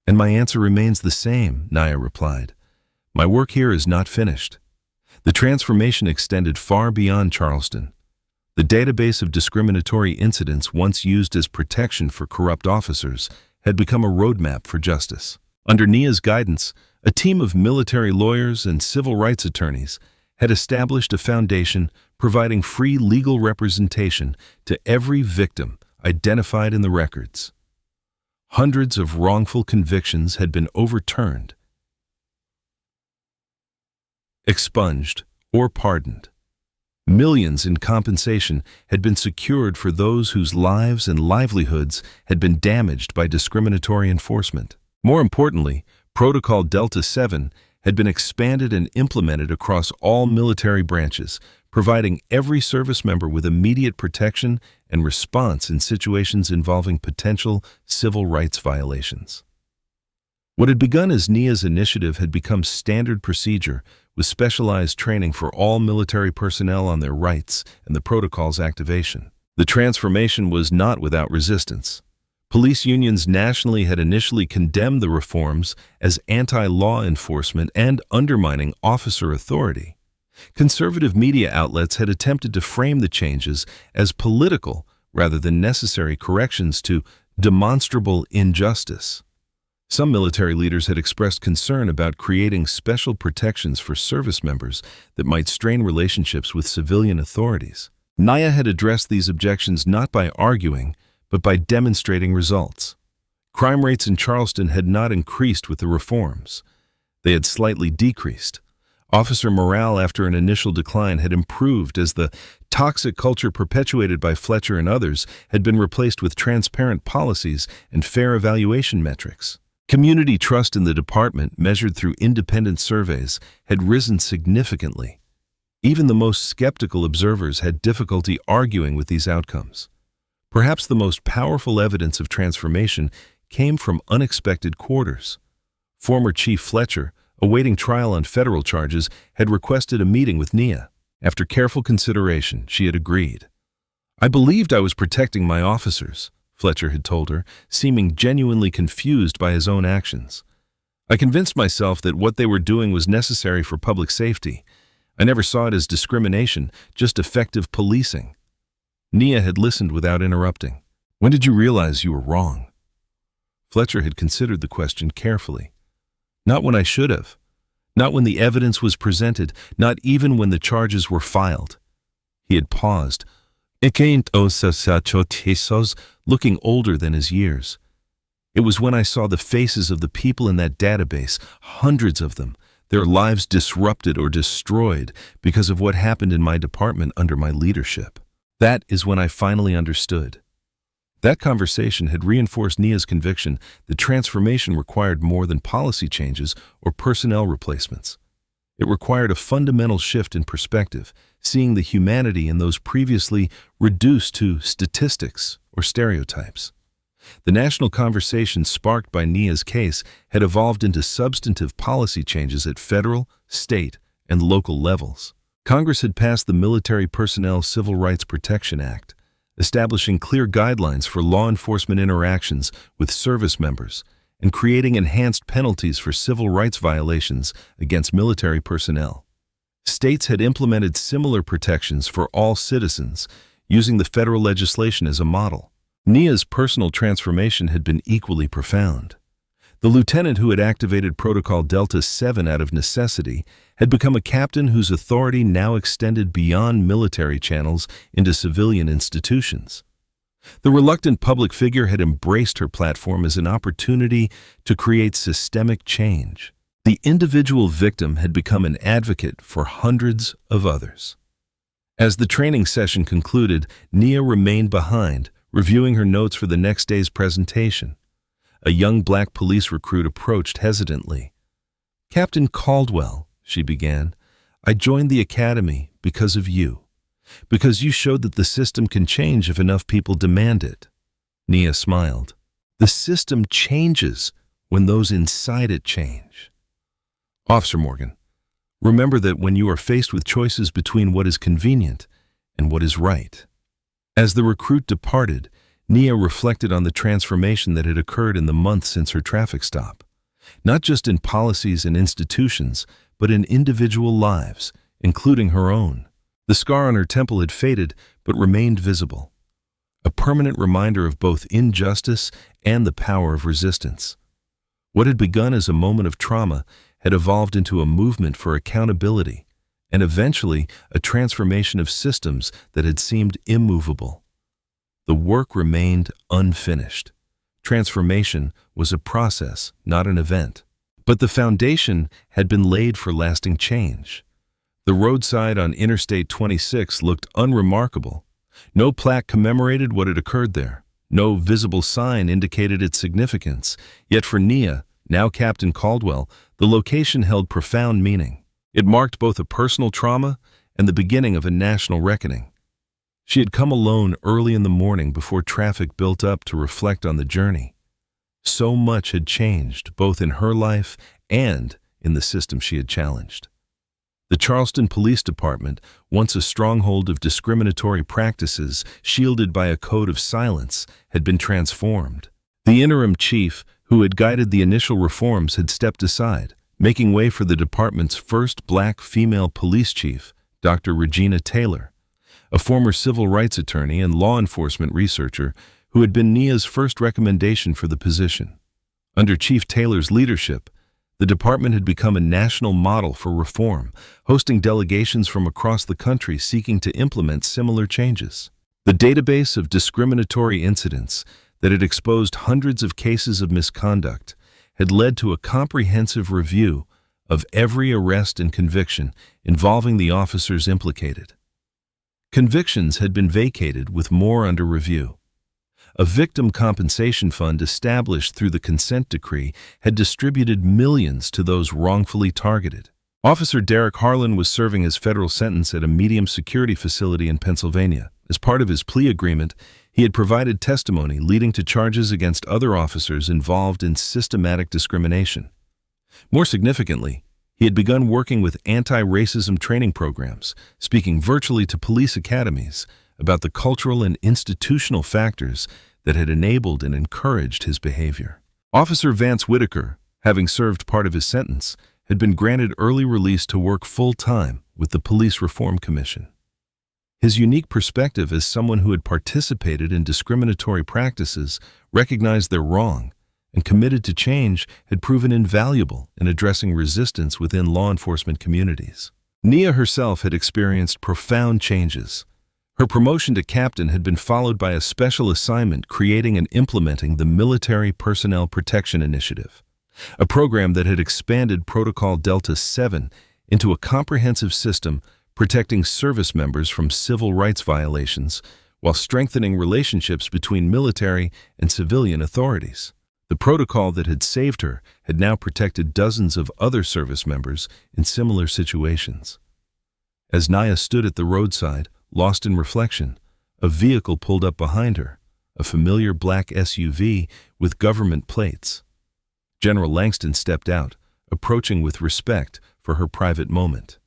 "And my answer remains the same," Nia replied. "My work here is not finished. The transformation extended far beyond Charleston. The database of discriminatory incidents once used as protection for corrupt officers had become a roadmap for justice. Under Nia's guidance, a team of military lawyers and civil rights attorneys had established a foundation providing free legal representation to every victim identified in the records. Hundreds of wrongful convictions had been overturned, expunged, or pardoned. Millions in compensation had been secured for those whose lives and livelihoods had been damaged by discriminatory enforcement. More importantly, Protocol Delta 7 had been expanded and implemented across all military branches, providing every service member with immediate protection and response in situations involving potential civil rights violations. What had begun as Nia's initiative had become standard procedure, with specialized training for all military personnel on their rights and the protocol's activation. The transformation was not without resistance. Police unions nationally had initially condemned the reforms as anti-law enforcement and undermining officer authority. Conservative media outlets had attempted to frame the changes as political rather than necessary corrections to demonstrable injustice. Some military leaders had expressed concern about creating special protections for service members that might strain relationships with civilian authorities. Nia had addressed these objections not by arguing, but by demonstrating results. Crime rates in Charleston had not increased with the reforms. They had slightly decreased. Officer morale after an initial decline had improved as the toxic culture perpetuated by Fletcher and others had been replaced with transparent policies and fair evaluation metrics. Community trust in the department, measured through independent surveys, had risen significantly. Even the most skeptical observers had difficulty arguing with these outcomes. Perhaps the most powerful evidence of transformation came from unexpected quarters. Former Chief Fletcher, awaiting trial on federal charges, had requested a meeting with Nia. After careful consideration, she had agreed. "I believed I was protecting my officers," Fletcher had told her, seeming genuinely confused by his own actions. "I convinced myself that what they were doing was necessary for public safety. I never saw it as discrimination, just effective policing." Nia had listened without interrupting. "When did you realize you were wrong?" Fletcher had considered the question carefully. "Not when I should have. Not when the evidence was presented, not even when the charges were filed." He had paused, looking older than his years. "It was when I saw the faces of the people in that database, hundreds of them, their lives disrupted or destroyed because of what happened in my department under my leadership. That is when I finally understood." That conversation had reinforced Nia's conviction that transformation required more than policy changes or personnel replacements. It required a fundamental shift in perspective, seeing the humanity in those previously reduced to statistics or stereotypes. The national conversation sparked by Nia's case had evolved into substantive policy changes at federal, state, and local levels. Congress had passed the Military Personnel Civil Rights Protection Act, establishing clear guidelines for law enforcement interactions with service members and creating enhanced penalties for civil rights violations against military personnel. States had implemented similar protections for all citizens, using the federal legislation as a model. Nia's personal transformation had been equally profound. The lieutenant who had activated Protocol Delta 7 out of necessity had become a captain whose authority now extended beyond military channels into civilian institutions. The reluctant public figure had embraced her platform as an opportunity to create systemic change. The individual victim had become an advocate for hundreds of others. As the training session concluded, Nia remained behind, reviewing her notes for the next day's presentation. A young black police recruit approached hesitantly. "Captain Caldwell," she began, "I joined the academy because of you. Because you showed that the system can change if enough people demand it." Nia smiled. "The system changes when those inside it change." "Officer Morgan, remember that when you are faced with choices between what is convenient and what is right." As the recruit departed, Nia reflected on the transformation that had occurred in the months since her traffic stop. Not just in policies and institutions, but in individual lives, including her own. The scar on her temple had faded, but remained visible. A permanent reminder of both injustice and the power of resistance. What had begun as a moment of trauma had evolved into a movement for accountability, and eventually a transformation of systems that had seemed immovable. The work remained unfinished. Transformation was a process, not an event. But the foundation had been laid for lasting change. The roadside on Interstate 26 looked unremarkable. No plaque commemorated what had occurred there. No visible sign indicated its significance. Yet for Nia, now Captain Caldwell, the location held profound meaning. It marked both a personal trauma and the beginning of a national reckoning. She had come alone early in the morning before traffic built up to reflect on the journey. So much had changed, both in her life and in the system she had challenged. The Charleston Police Department, once a stronghold of discriminatory practices shielded by a code of silence, had been transformed. The interim chief, who had guided the initial reforms, had stepped aside, making way for the department's first black female police chief, Dr. Regina Taylor, a former civil rights attorney and law enforcement researcher who had been Nia's first recommendation for the position. Under Chief Taylor's leadership, the department had become a national model for reform, hosting delegations from across the country seeking to implement similar changes. The database of discriminatory incidents that had exposed hundreds of cases of misconduct had led to a comprehensive review of every arrest and conviction involving the officers implicated. Convictions had been vacated with more under review. A victim compensation fund established through the consent decree had distributed millions to those wrongfully targeted. Officer Derek Harlan was serving his federal sentence at a medium security facility in Pennsylvania. As part of his plea agreement, he had provided testimony leading to charges against other officers involved in systematic discrimination. More significantly, he had begun working with anti-racism training programs, speaking virtually to police academies about the cultural and institutional factors that had enabled and encouraged his behavior. Officer Vance Whitaker, having served part of his sentence, had been granted early release to work full-time with the Police Reform Commission. His unique perspective as someone who had participated in discriminatory practices, recognized their wrong, and committed to change had proven invaluable in addressing resistance within law enforcement communities. Nia herself had experienced profound changes. Her promotion to captain had been followed by a special assignment creating and implementing the Military Personnel Protection Initiative, a program that had expanded Protocol Delta 7 into a comprehensive system protecting service members from civil rights violations while strengthening relationships between military and civilian authorities. The protocol that had saved her had now protected dozens of other service members in similar situations. As Nia stood at the roadside, lost in reflection, a vehicle pulled up behind her, a familiar black SUV with government plates. General Langston stepped out, approaching with respect for her private moment.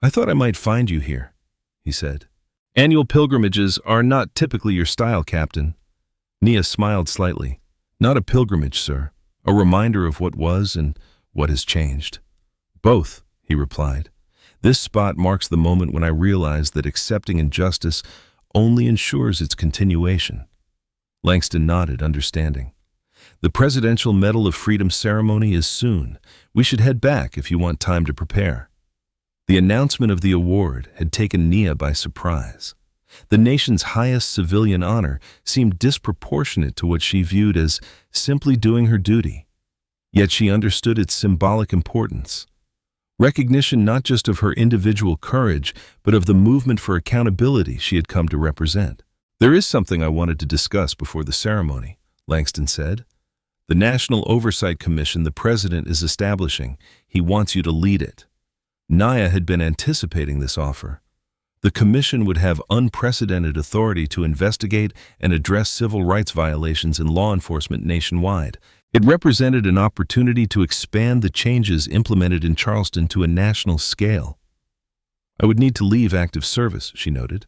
"I thought I might find you here," he said. "Annual pilgrimages are not typically your style, Captain." Nia smiled slightly. "Not a pilgrimage, sir. A reminder of what was and what has changed." "Both," he replied. "This spot marks the moment when I realized that accepting injustice only ensures its continuation." Langston nodded, understanding. "The Presidential Medal of Freedom ceremony is soon. We should head back if you want time to prepare." The announcement of the award had taken Nia by surprise. The nation's highest civilian honor seemed disproportionate to what she viewed as simply doing her duty. Yet she understood its symbolic importance. Recognition not just of her individual courage, but of the movement for accountability she had come to represent. "There is something I wanted to discuss before the ceremony," Langston said. "The National Oversight Commission the President is establishing. He wants you to lead it." Nia had been anticipating this offer. The commission would have unprecedented authority to investigate and address civil rights violations in law enforcement nationwide. It represented an opportunity to expand the changes implemented in Charleston to a national scale. "I would need to leave active service," she noted.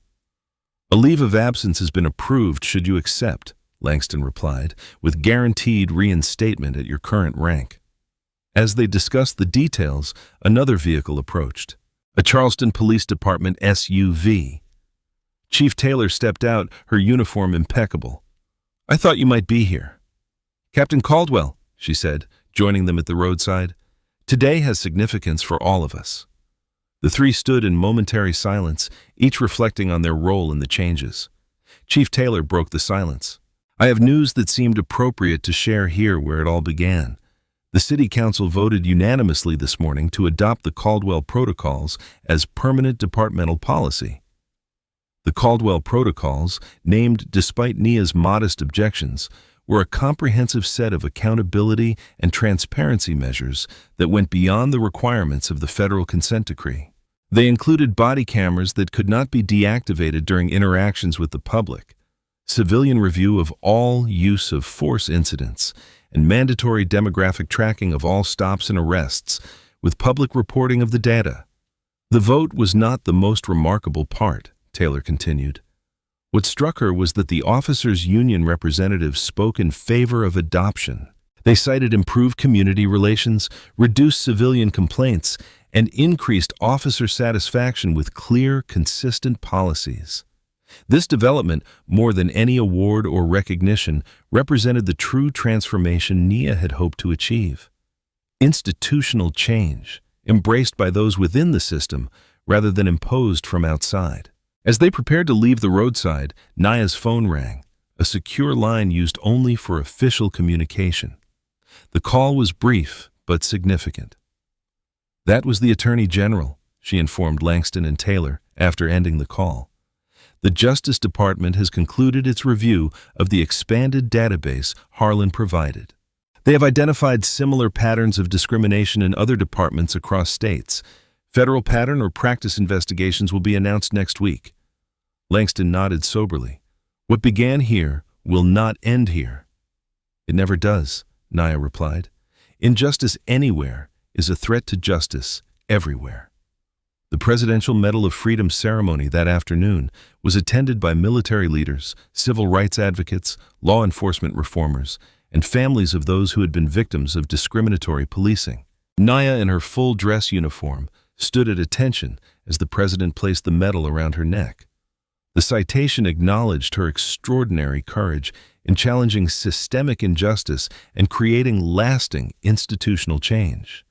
"A leave of absence has been approved should you accept," Langston replied, "with guaranteed reinstatement at your current rank." As they discussed the details, another vehicle approached. A Charleston Police Department SUV. Chief Taylor stepped out, her uniform impeccable. "I thought you might be here." "Captain Caldwell," she said, joining them at the roadside. "Today has significance for all of us." The three stood in momentary silence, each reflecting on their role in the changes. Chief Taylor broke the silence. "I have news that seemed appropriate to share here where it all began. The City Council voted unanimously this morning to adopt the Caldwell Protocols as permanent departmental policy. The Caldwell Protocols, named despite Nia's modest objections, were a comprehensive set of accountability and transparency measures that went beyond the requirements of the federal consent decree. They included body cameras that could not be deactivated during interactions with the public, civilian review of all use of force incidents, and mandatory demographic tracking of all stops and arrests, with public reporting of the data. The vote was not the most remarkable part, Taylor continued. What struck her was that the officers' union representatives spoke in favor of adoption. They cited improved community relations, reduced civilian complaints, and increased officer satisfaction with clear, consistent policies. This development, more than any award or recognition, represented the true transformation Nia had hoped to achieve. Institutional change, embraced by those within the system rather than imposed from outside. As they prepared to leave the roadside, Nia's phone rang, a secure line used only for official communication. The call was brief but significant. "That was the Attorney General," she informed Langston and Taylor after ending the call. "The Justice Department has concluded its review of the expanded database Harlan provided. They have identified similar patterns of discrimination in other departments across states. Federal pattern or practice investigations will be announced next week." Langston nodded soberly. "What began here will not end here." "It never does," Nia replied. "Injustice anywhere is a threat to justice everywhere." The Presidential Medal of Freedom ceremony that afternoon was attended by military leaders, civil rights advocates, law enforcement reformers, and families of those who had been victims of discriminatory policing. Nia, in her full dress uniform, stood at attention as the president placed the medal around her neck. The citation acknowledged her extraordinary courage in challenging systemic injustice and creating lasting institutional change.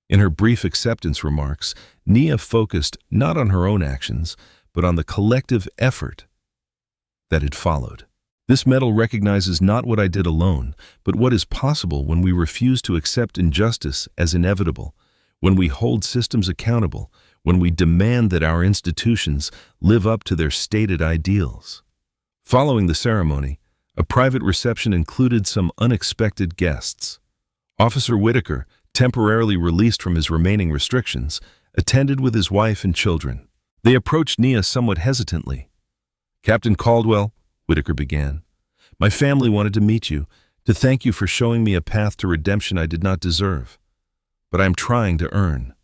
In her brief acceptance remarks, Nia focused not on her own actions, but on the collective effort that had followed. "This medal recognizes not what I did alone, but what is possible when we refuse to accept injustice as inevitable, when we hold systems accountable, when we demand that our institutions live up to their stated ideals." Following the ceremony, a private reception included some unexpected guests. Officer Whitaker, temporarily released from his remaining restrictions, attended with his wife and children. They approached Nia somewhat hesitantly. "Captain Caldwell," Whitaker began, "my family wanted to meet you, to thank you for showing me a path to redemption I did not deserve. But I am trying to earn."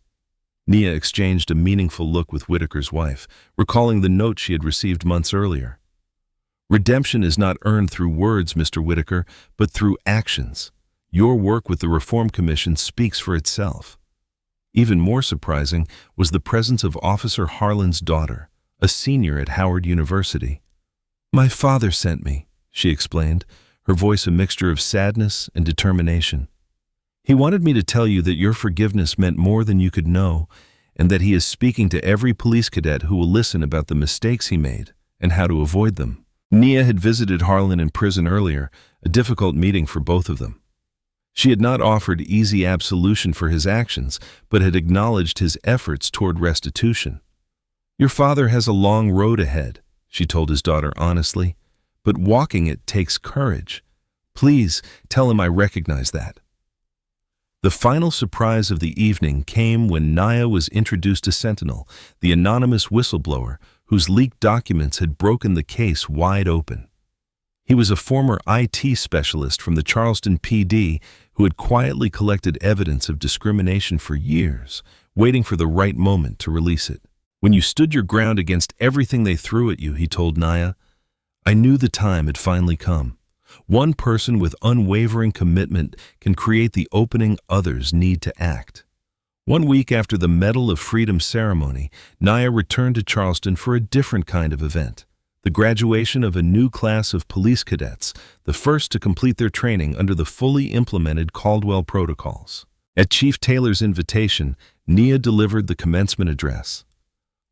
Nia exchanged a meaningful look with Whitaker's wife, recalling the note she had received months earlier. "Redemption is not earned through words, Mr. Whitaker, but through actions. Your work with the Reform Commission speaks for itself." Even more surprising was the presence of Officer Harlan's daughter, a senior at Howard University. "My father sent me," she explained, her voice a mixture of sadness and determination. "He wanted me to tell you that your forgiveness meant more than you could know, and that he is speaking to every police cadet who will listen about the mistakes he made and how to avoid them." Nia had visited Harlan in prison earlier, a difficult meeting for both of them. She had not offered easy absolution for his actions, but had acknowledged his efforts toward restitution. "Your father has a long road ahead," she told his daughter honestly, "but walking it takes courage. Please tell him I recognize that." The final surprise of the evening came when Nia was introduced to Sentinel, the anonymous whistleblower whose leaked documents had broken the case wide open. He was a former IT specialist from the Charleston PD who had quietly collected evidence of discrimination for years, waiting for the right moment to release it. "When you stood your ground against everything they threw at you," he told Nia, "I knew the time had finally come. One person with unwavering commitment can create the opening others need to act." 1 week after the Medal of Freedom ceremony, Nia returned to Charleston for a different kind of event. The graduation of a new class of police cadets, the first to complete their training under the fully implemented Caldwell Protocols. At Chief Taylor's invitation, Nia delivered the commencement address.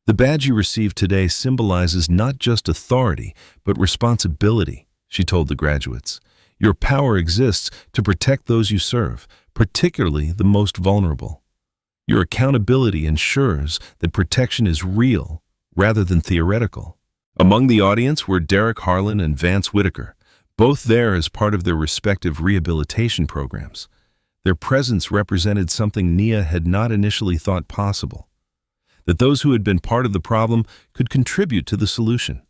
"The badge you received today symbolizes not just authority, but responsibility," she told the graduates. "Your power exists to protect those you serve, particularly the most vulnerable. Your accountability ensures that protection is real rather than theoretical. Among the audience were Derek Harlan and Vance Whitaker, both there as part of their respective rehabilitation programs. Their presence represented something Nia had not initially thought possible: that those who had been part of the problem could contribute to the solution.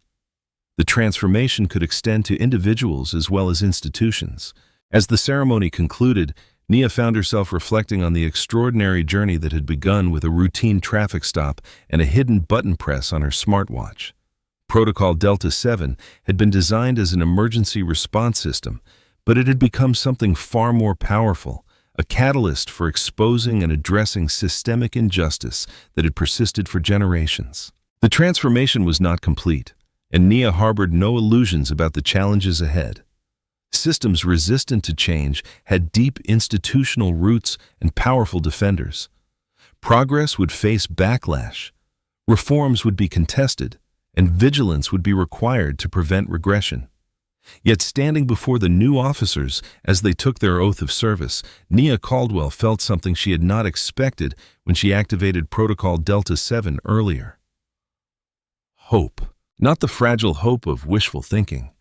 The transformation could extend to individuals as well as institutions. As the ceremony concluded, Nia found herself reflecting on the extraordinary journey that had begun with a routine traffic stop and a hidden button press on her smartwatch. Protocol Delta 7 had been designed as an emergency response system, but it had become something far more powerful, a catalyst for exposing and addressing systemic injustice that had persisted for generations. The transformation was not complete, and Nia harbored no illusions about the challenges ahead. Systems resistant to change had deep institutional roots and powerful defenders. Progress would face backlash, reforms would be contested, and vigilance would be required to prevent regression. Yet standing before the new officers as they took their oath of service, Nia Caldwell felt something she had not expected when she activated Protocol Delta 7 earlier. Hope. Not the fragile hope of wishful thinking,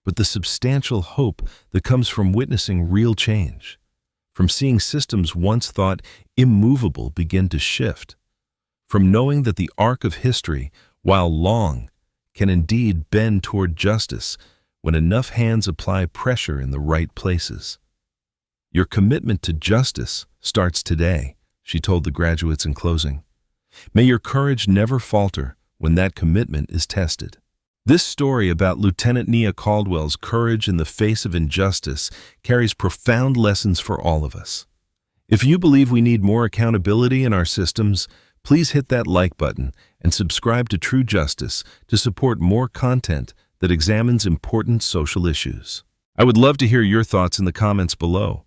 but the substantial hope that comes from witnessing real change, from seeing systems once thought immovable begin to shift, from knowing that the arc of history, while long, can indeed bend toward justice when enough hands apply pressure in the right places. Your commitment to justice starts today, she told the graduates in closing. May your courage never falter when that commitment is tested. This story about Lieutenant Nia Caldwell's courage in the face of injustice carries profound lessons for all of us. If you believe we need more accountability in our systems, please hit that like button and subscribe to True Justice to support more content that examines important social issues. I would love to hear your thoughts in the comments below.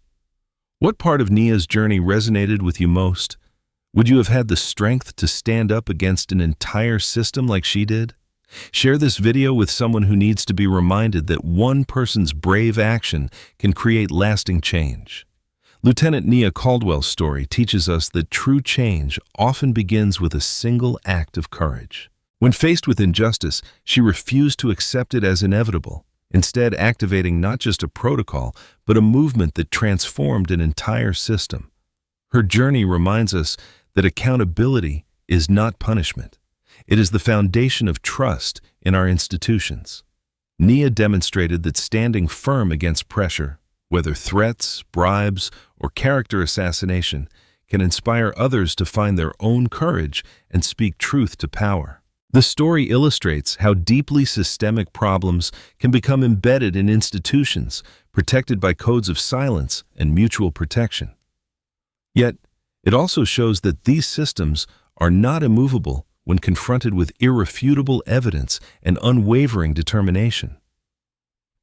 What part of Nia's journey resonated with you most? Would you have had the strength to stand up against an entire system like she did? Share this video with someone who needs to be reminded that one person's brave action can create lasting change. Lieutenant Nia Caldwell's story teaches us that true change often begins with a single act of courage. When faced with injustice, she refused to accept it as inevitable, instead activating not just a protocol, but a movement that transformed an entire system. Her journey reminds us that accountability is not punishment. It is the foundation of trust in our institutions. Nia demonstrated that standing firm against pressure, whether threats, bribes, or character assassination, can inspire others to find their own courage and speak truth to power. The story illustrates how deeply systemic problems can become embedded in institutions, protected by codes of silence and mutual protection. Yet, it also shows that these systems are not immovable when confronted with irrefutable evidence and unwavering determination.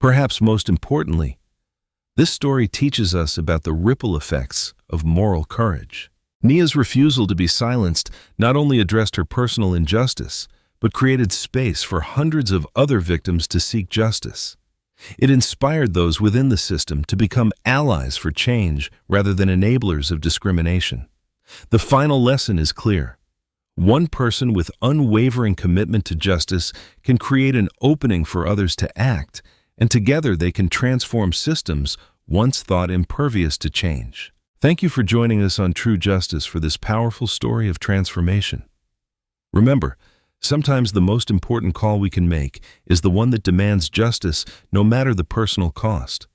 Perhaps most importantly, this story teaches us about the ripple effects of moral courage. Nia's refusal to be silenced not only addressed her personal injustice, but created space for hundreds of other victims to seek justice. It inspired those within the system to become allies for change rather than enablers of discrimination. The final lesson is clear. One person with unwavering commitment to justice can create an opening for others to act, and together they can transform systems once thought impervious to change. Thank you for joining us on True Justice for this powerful story of transformation. Remember, sometimes the most important call we can make is the one that demands justice no matter the personal cost.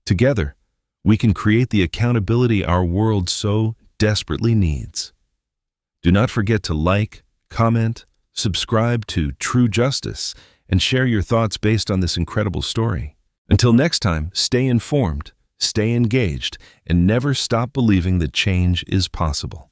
Together, we can create the accountability our world so desperately needs. Do not forget to like, comment, subscribe to True Justice, and share your thoughts based on this incredible story. Until next time, stay informed, stay engaged, and never stop believing that change is possible.